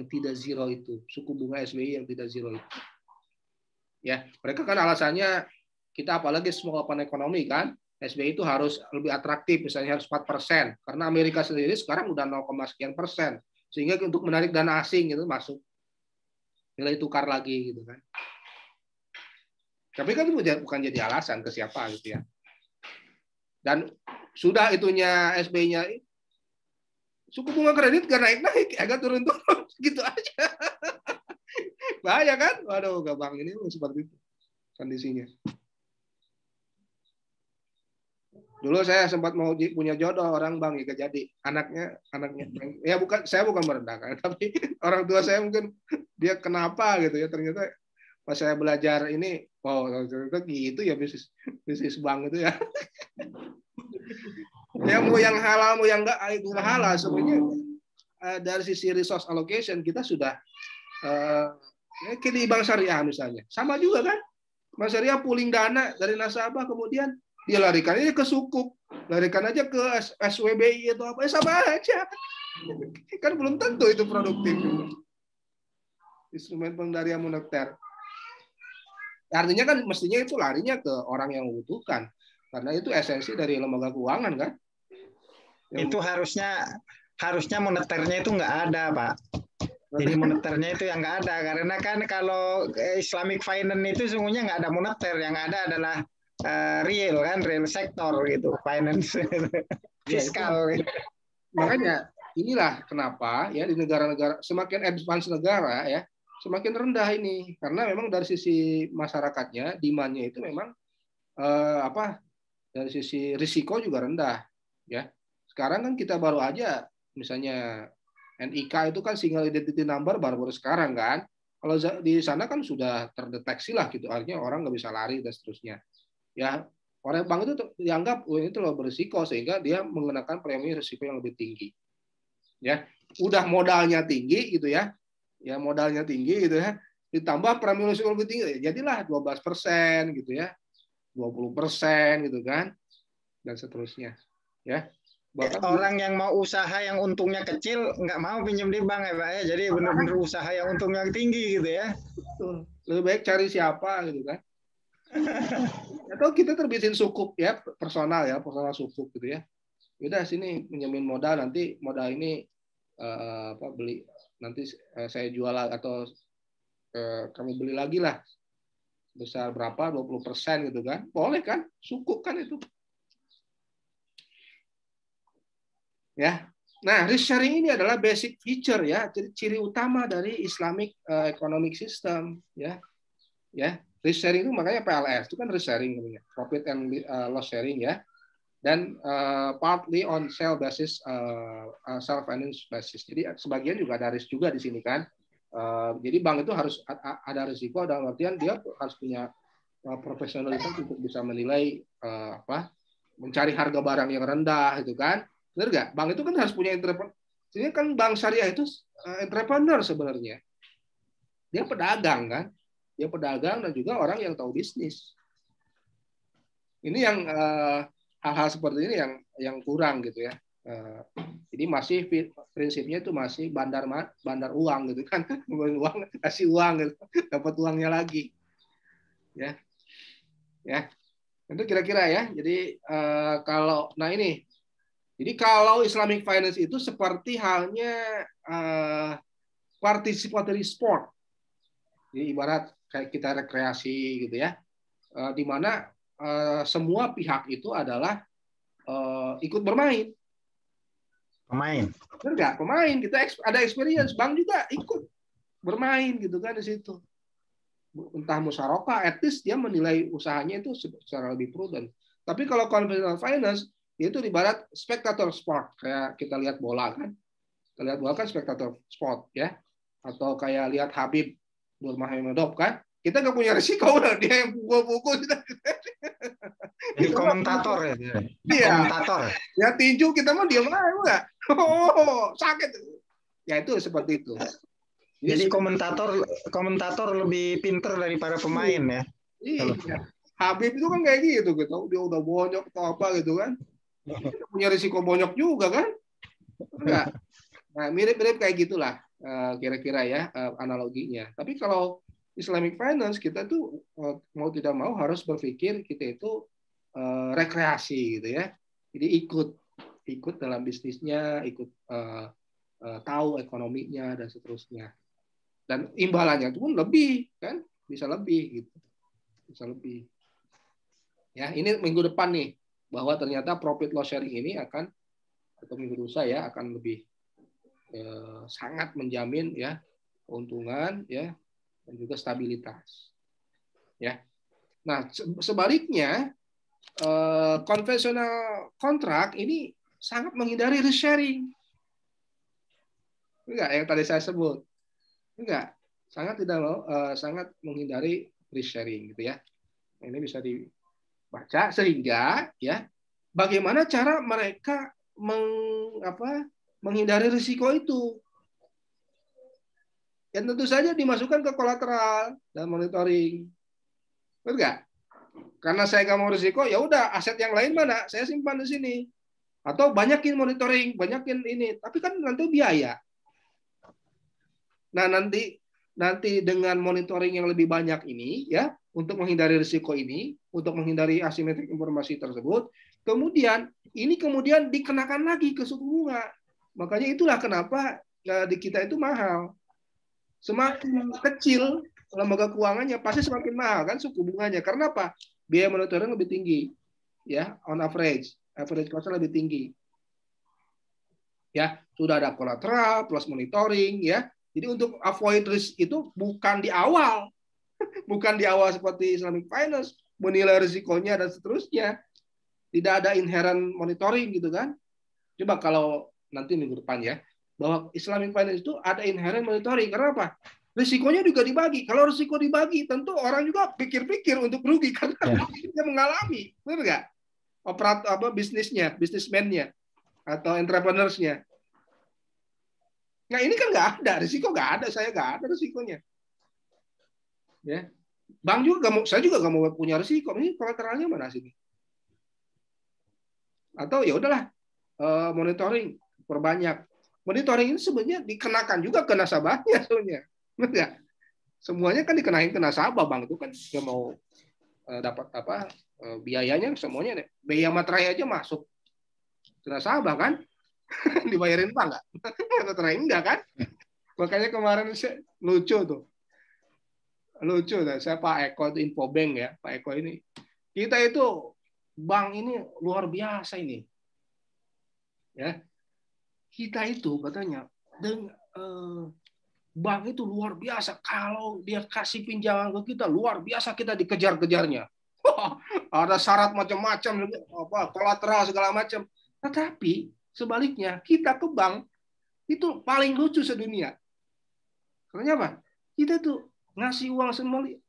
tidak zero itu, suku bunga SBY yang tidak zero itu. Ya, mereka kan alasannya kita apalagi semua open ekonomi kan, SBY itu harus lebih atraktif, misalnya harus 4%, karena Amerika sendiri sekarang udah 0, sekian persen, sehingga untuk menarik dana asing itu masuk nilai tukar lagi gitu kan. Tapi kan itu bukan jadi alasan ke siapa gitu ya. Dan sudah itunya SBY-nya suku bunga kredit gak naik-naik, agak turun-turun gitu aja. Bahaya kan? Waduh, Bang ini seperti itu kondisinya. Dulu saya sempat mau punya jodoh orang Bang, ya jadi anaknya ya bukan, saya bukan merendahkan, tapi orang tua saya mungkin dia kenapa gitu ya, ternyata pas saya belajar ini, oh ternyata gitu ya bisnis bank itu ya. Ya mau yang halal mau yang enggak itu halal sebenarnya. Dari sisi resource allocation kita sudah kayak di bank syariah misalnya sama juga kan, bank syariah pooling dana dari nasabah kemudian dia larikan aja ke sukuk, larikan aja ke SWBI atau apa, sama aja kan belum tentu itu produktif. Instrumen pengendalian moneter artinya kan mestinya itu larinya ke orang yang membutuhkan, karena itu esensi dari lembaga keuangan kan. Itu harusnya moneternya itu nggak ada, Pak. Jadi moneternya itu yang nggak ada, karena kan kalau Islamic Finance itu sungguhnya nggak ada moneter, yang ada adalah real kan, real sektor gitu, finance fiskal. Ya, makanya inilah kenapa ya di negara-negara semakin advance negara ya semakin rendah ini, karena memang dari sisi masyarakatnya demand-nya itu memang dari sisi risiko juga rendah ya. Sekarang kan kita baru aja misalnya NIK itu kan single identity number baru sekarang kan. Kalau di sana kan sudah terdeteksi lah gitu, artinya orang nggak bisa lari dan seterusnya. Ya, orang bank itu dianggap ini terlalu berisiko sehingga dia mengenakan premi risiko yang lebih tinggi. Ya, udah modalnya tinggi gitu ya. Ya modalnya tinggi gitu ya. Ditambah premi risiko lebih tinggi, jadilah 12% gitu ya. 20% gitu kan. Dan seterusnya. Ya. Bahkan orang yang mau usaha yang untungnya kecil nggak mau pinjam di bank ya Pak ya. Jadi benar-benar usaha yang untungnya tinggi gitu ya. Betul. Lebih baik cari siapa gitu kan. Atau kita terbitin sukuk ya, personal sukuk gitu ya. Udah sini pinjamin modal, nanti modal ini beli, nanti saya jual atau kamu beli lagi lah. Besar berapa, 20% gitu kan. Boleh kan? Sukuk kan itu. Ya. Nah, risk sharing ini adalah basic feature ya, ciri utama dari Islamic economic system ya. Ya, risk sharing itu makanya PLS itu kan risk sharing namanya, profit and loss sharing ya. Dan partly on sale basis, self finance basis. Jadi sebagian juga ada risk juga di sini kan. Jadi bank itu harus ada risiko dalam artian dia harus punya profesionalitas untuk bisa menilai mencari harga barang yang rendah itu kan. Benar nggak? Bank itu kan harus punya entrepreneur. Ini kan bank syariah itu entrepreneur sebenarnya. Dia pedagang kan. Dia pedagang dan juga orang yang tahu bisnis. Ini yang hal-hal seperti ini yang kurang gitu ya. Jadi masih prinsipnya itu masih bandar uang gitu kan. Uang kasih uang gitu. Dapat uangnya lagi. Ya. Ya. Itu kira-kira ya. Jadi jadi kalau Islamic Finance itu seperti halnya participatory sport. Jadi ibarat kayak kita rekreasi gitu ya. Di mana semua pihak itu adalah ikut bermain. Pemain. Benar nggak? Pemain, kita ada experience, bank juga ikut bermain gitu kan di situ. entah musyarakah, etis dia menilai usahanya itu secara lebih prudent. Tapi kalau conventional finance itu ibarat spektator sport, kayak kita lihat bola kan. Kita lihat bola kan spektator sport ya. Atau kayak lihat Habib Nurmagomedov kan. Kita nggak punya risiko, udah dia yang pukul-pukul. Jadi komentator ya. Iya. Komentator. Ya tinju kita mah diam aja enggak. Oh, sakit. Ya itu seperti itu. Jadi komentator lebih pinter daripada pemain ya. Iya. Habib itu kan kayak gitu, dia udah bonyok atau apa gitu kan. Kita punya risiko bonyok juga kan. Enggak. Nah, mirip-mirip kayak gitulah kira-kira ya analoginya. Tapi kalau Islamic finance kita tuh mau tidak mau harus berpikir kita itu rekreasi gitu ya. Jadi ikut dalam bisnisnya, ikut tahu ekonominya dan seterusnya. Dan imbalannya pun lebih kan, bisa lebih gitu. Bisa lebih. Ya, ini minggu depan nih bahwa ternyata profit loss sharing ini akan atau minggu lusa ya akan lebih sangat menjamin ya keuntungan ya dan juga stabilitas. Ya. Nah, sebaliknya konvensional kontrak ini sangat menghindari risk sharing. Enggak, yang tadi saya sebut. Enggak, sangat menghindari risk sharing gitu ya. Ini bisa dibaca sehingga ya bagaimana cara mereka menghindari risiko itu. Dan tentu saja dimasukkan ke kolateral dan monitoring. Betul nggak? Karena saya nggak mau risiko, ya udah aset yang lain mana? Saya simpan di sini. Atau banyakin monitoring, banyakin ini. Tapi kan nanti biaya. Nah, nanti dengan monitoring yang lebih banyak ini ya untuk menghindari risiko ini, untuk menghindari asimetrik informasi tersebut, kemudian dikenakan lagi ke suku bunga. Makanya itulah kenapa di kita itu mahal. Semakin kecil lembaga keuangannya pasti semakin mahal kan suku bunganya. Karena apa? Biaya monitoring lebih tinggi. Ya, on average cost-nya lebih tinggi. Ya, sudah ada kolateral plus monitoring ya. Jadi untuk avoid risk itu bukan di awal seperti Islamic finance, menilai risikonya dan seterusnya. Tidak ada inherent monitoring gitu kan. Coba kalau nanti minggu depan ya, bahwa Islamic finance itu ada inherent monitoring. Karena apa? Risikonya juga dibagi. Kalau risiko dibagi, tentu orang juga pikir-pikir untuk rugi karena dia mengalami, benar nggak? Bisnismennya atau entrepreneurs-nya. Nah ini kan nggak ada risiko, nggak ada, saya nggak ada risikonya. Ya, bank juga saya juga nggak mau punya risiko. Ini kolateralnya mana sini? Atau ya udahlah monitoring perbanyak. Monitoring ini sebenarnya dikenakan juga ke nasabahnya sebenarnya, enggak? Semuanya kan dikenain ke nasabah, bank itu kan nggak mau dapat biayanya semuanya, biaya materai aja masuk ke nasabah kan. Dibayarin Pak nggak? Materai enggak kan? Makanya kemarin lucu tuh. Saya Pak Eko itu Infobank ya, Pak Eko ini. Kita itu bank ini luar biasa ini. Ya. Kita itu katanya bank itu luar biasa, kalau dia kasih pinjaman ke kita luar biasa, kita dikejar-kejarnya. Ada syarat macam-macam, kolateral segala macam. Tetapi sebaliknya kita ke bank itu paling lucu sedunia. Karena apa? Kita tuh ngasih uang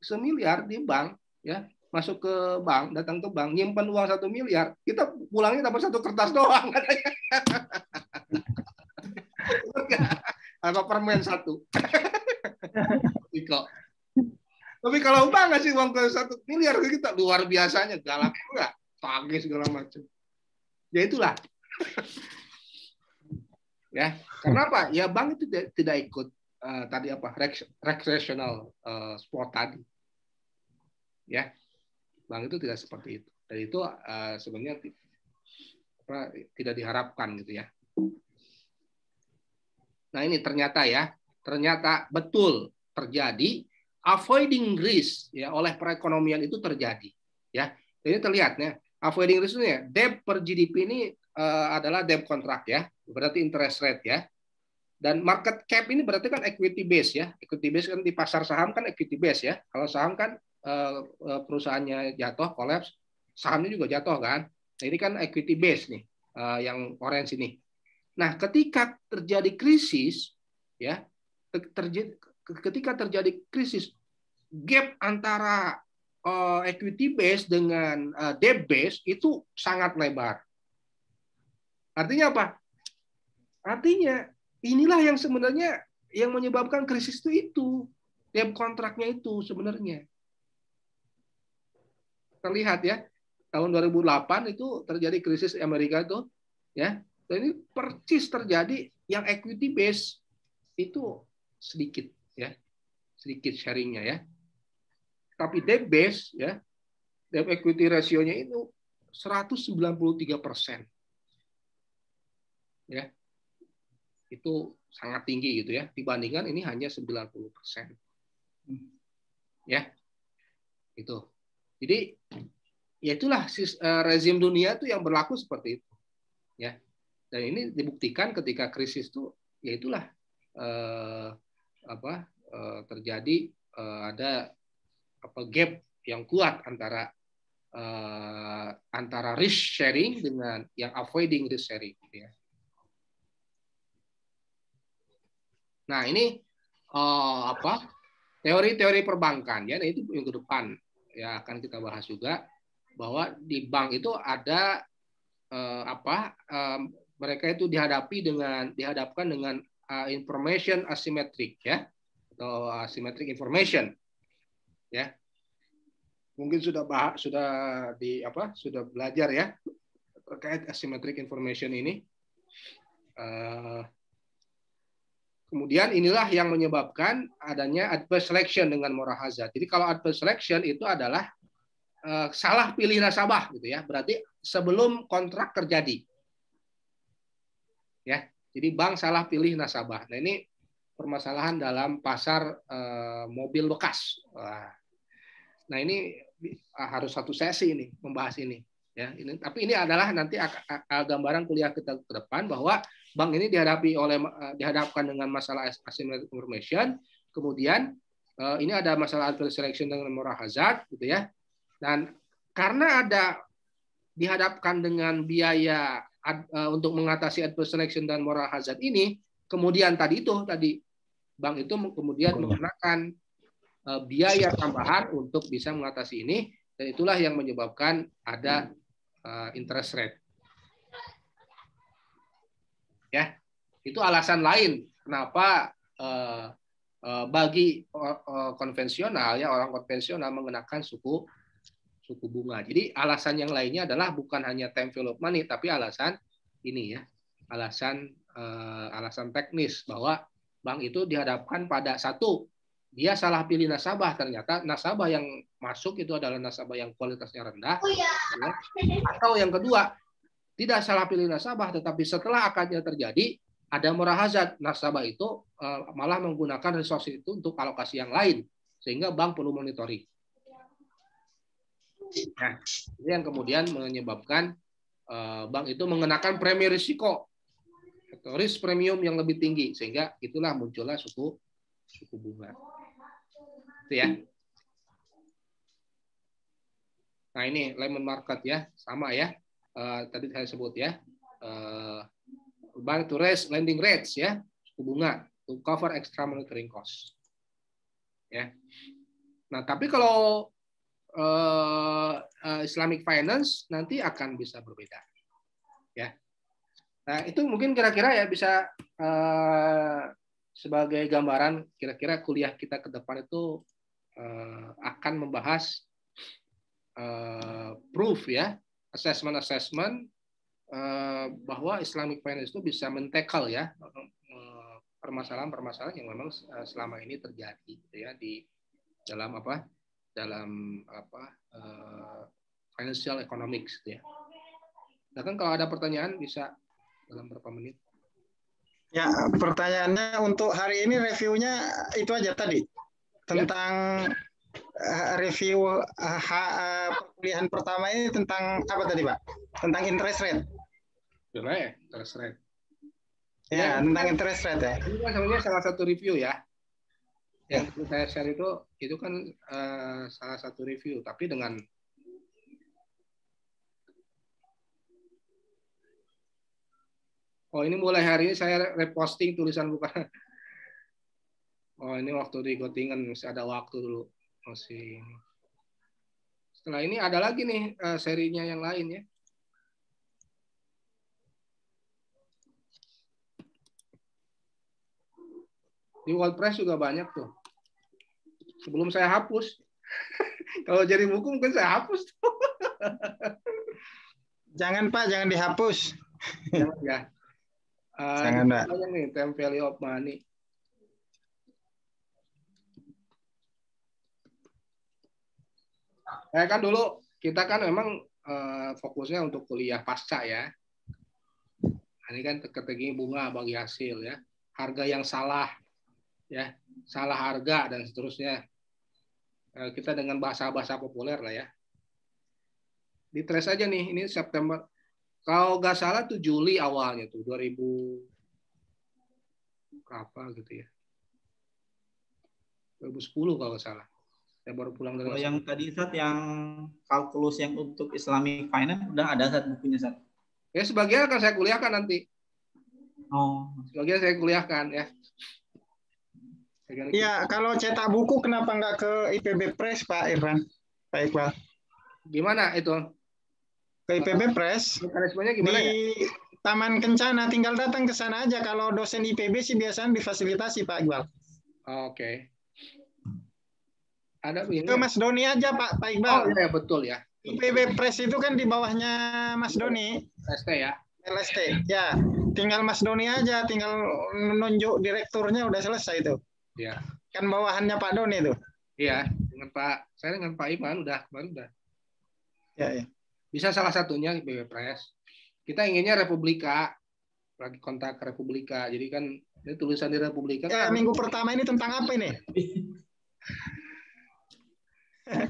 semiliar di bank, ya, masuk ke bank, datang ke bank, nyimpan uang 1 miliar, kita pulangnya dapat 1 kertas doang katanya. Apa permen 1. Tapi kalau bank ngasih uang ke 1 miliar ke kita, luar biasanya, galak enggak, tagih segala macam. Ya itulah. Ya, karena apa? Ya bank itu tidak ikut tadi apa? Recreational sport tadi. Ya. Bank itu tidak seperti itu. Dan itu sebenarnya tidak diharapkan gitu ya. Nah, ini ternyata betul terjadi avoiding risk ya oleh perekonomian itu terjadi ya. Jadi terlihat ya, avoiding risk itu ya, debt per GDP ini adalah debt kontrak ya, berarti interest rate ya. Dan market cap ini berarti kan equity base ya. Equity base kan di pasar saham kan equity base ya. Kalau saham kan perusahaannya jatuh, kolaps, sahamnya juga jatuh kan. Nah, ini kan equity base nih, yang orange ini. Nah, ketika terjadi krisis ya, ketika terjadi krisis, gap antara equity base dengan debt base itu sangat lebar. Artinya apa? Artinya inilah yang sebenarnya yang menyebabkan krisis itu debt kontraknya itu sebenarnya. Terlihat ya, tahun 2008 itu terjadi krisis Amerika itu ya. Dan ini persis terjadi yang equity base itu sedikit ya. Sedikit sharingnya ya. Tapi debt base ya, debt equity ratio-nya itu 193%. Ya. Itu sangat tinggi gitu ya, dibandingkan ini hanya 90%. Ya. Itu. Jadi ya itulah rezim dunia itu yang berlaku seperti itu. Ya. Dan ini dibuktikan ketika krisis itu ya itulah terjadi ada gap yang kuat antara risk sharing dengan yang avoiding risk sharing gitu ya. Nah, ini teori-teori perbankan ya, nah itu yang ke depan ya akan kita bahas juga bahwa di bank itu ada mereka itu dihadapkan dengan information asymmetric ya, atau asymmetric information ya. Mungkin sudah belajar ya terkait asymmetric information ini. Kemudian inilah yang menyebabkan adanya adverse selection dengan moral hazard. Jadi kalau adverse selection itu adalah salah pilih nasabah gitu ya. Berarti sebelum kontrak terjadi. Ya. Jadi bank salah pilih nasabah. Nah, ini permasalahan dalam pasar mobil bekas. Nah, ini harus satu sesi ini membahas ini. Ya, tapi ini adalah nanti gambaran kuliah kita ke depan bahwa bank ini dihadapkan dengan masalah asymmetric information, kemudian ini ada masalah adverse selection dengan moral hazard, gitu ya. Dan karena dihadapkan dengan biaya untuk mengatasi adverse selection dan moral hazard ini, kemudian tadi bank itu kemudian mengenakan biaya tambahan untuk bisa mengatasi ini, dan itulah yang menyebabkan ada interest rate. Ya, itu alasan lain kenapa bagi konvensional ya, orang konvensional mengenakan suku bunga. Jadi alasan yang lainnya adalah bukan hanya time value of money, tapi alasan ini ya, alasan teknis bahwa bank itu dihadapkan pada satu, dia salah pilih nasabah, ternyata nasabah yang masuk itu adalah nasabah yang kualitasnya rendah, ya. Atau yang kedua, tidak salah pilih nasabah, tetapi setelah akadnya terjadi, ada moral hazard, nasabah itu malah menggunakan resource itu untuk alokasi yang lain, sehingga bank perlu monitoring. Nah, ini yang kemudian menyebabkan bank itu mengenakan premi risiko atau risk premium yang lebih tinggi, sehingga itulah muncullah suku bunga. Itu ya. Nah, ini Lehman market ya, sama ya. Tadi saya sebut ya. Bank to raise lending rates ya, suku bunga to cover extra monitoring cost. Ya. Nah, tapi kalau Islamic finance nanti akan bisa berbeda. Ya. Nah, itu mungkin kira-kira ya bisa sebagai gambaran kira-kira kuliah kita ke depan itu akan membahas proof ya, assessment bahwa Islamic finance itu bisa men-tackle ya permasalahan-permasalahan yang memang selama ini terjadi gitu ya di dalam financial economics gitu ya. Nah, kan kalau ada pertanyaan bisa dalam berapa menit? Ya, pertanyaannya untuk hari ini reviewnya itu aja tadi tentang review perkuliahan pertama ini tentang apa tadi Pak? Tentang interest rate. Interest rate. Ya, tentang interest rate ya. Ini kan sebenarnya salah satu review ya. Yang saya share itu kan salah satu review, tapi dengan ini mulai hari ini saya reposting tulisan bukan. Ini waktu di Göttingen masih ada waktu dulu masih. Setelah ini ada lagi nih serinya yang lain ya. Di WordPress juga banyak tuh. Sebelum saya hapus. Kalau jadi buku mungkin saya hapus tuh. Jangan Pak, jangan dihapus. Jangan ya. Jangan Pak. Nih, time value of money. Kan dulu kita kan memang fokusnya untuk kuliah pasca ya. Ini kan strategi bunga bagi hasil ya. Harga yang salah ya, salah harga dan seterusnya. Kita dengan bahasa-bahasa populer lah ya. Di trace aja nih, ini September. Kalau nggak salah tuh Juli awalnya tuh 2000 berapa gitu ya. 2010 kalau nggak salah. Saya baru pulang dari yang tadi Ustaz yang kalkulus yang untuk Islamic Finance udah ada Ustaz bukunya Ustaz. Ya sebagian akan saya kuliahkan nanti. Sebagian saya kuliahkan ya. Iya, kalau cetak buku kenapa nggak ke IPB Press Pak Irfan? Pak Iqbal. Gimana itu? Ke IPB Press. Mekanismenya gimana di ya? Taman Kencana, tinggal datang ke sana aja. Kalau dosen IPB sih biasanya difasilitasi Pak Iqbal. Oke. Ada ke Mas Doni aja Pak Iqbal. Iya betul ya. IPB Press itu kan di bawahnya Mas Doni. LST ya. LST. Ya, tinggal Mas Doni aja, tinggal nunjuk direkturnya udah selesai itu. Iya. Kan bawahannya Pak Doni itu. Iya, saya dengan Pak Iman kemarin udah. Ya. Bisa salah satunya IPB Press. Kita inginnya Republika, lagi kontak Republika. Jadi kan ini tulisan di Republika. Ya, minggu pertama ini tentang apa ini?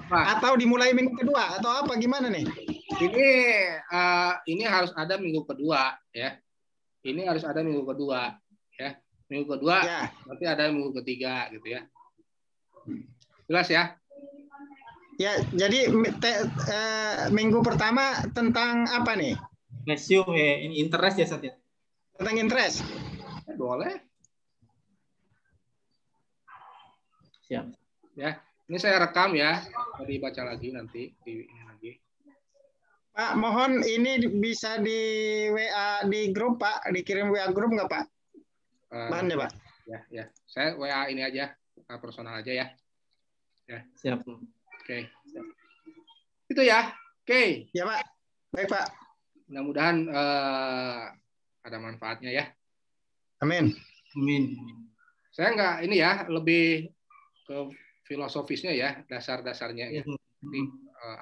Atau dimulai minggu kedua atau apa gimana nih? Ini harus ada minggu kedua ya. Ini harus ada minggu kedua ya. Minggu kedua ya. Nanti ada minggu ketiga gitu ya. Jelas ya? Ya, jadi minggu pertama tentang apa nih? Ratio ini interest ya Sat ya. Tentang interest. Boleh. Siap. Ya. Ini saya rekam ya, tadi baca lagi nanti di ini lagi. Pak, mohon ini bisa di WA di grup Pak, dikirim WA grup nggak Pak? Bahannya Pak. Ya. Saya WA ini aja, personal aja ya. Ya. Siap. Oke. Itu ya. Oke. Ya Pak. Baik Pak. Mudah-mudahan ada manfaatnya ya. Amin. Saya nggak ini ya, lebih ke filosofisnya ya, dasar-dasarnya ya. Jadi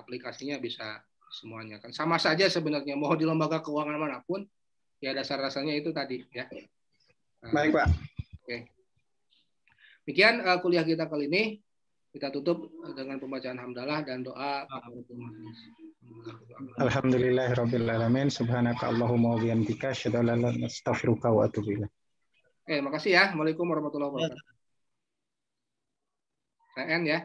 aplikasinya bisa semuanya kan. Sama saja sebenarnya mau di lembaga keuangan manapun ya dasar-dasarnya itu tadi ya. Baik, Pak. Oke. Demikian kuliah kita kali ini. Kita tutup dengan pembacaan hamdalah dan doa. Alhamdulillahirabbil alamin. Subhanaka Allahumma wa bihamdika asyhadu an la ilaha illa anta astaghfiruka wa atubu ilaik. Makasih ya. Assalamualaikum warahmatullahi wabarakatuh. Saya N ya.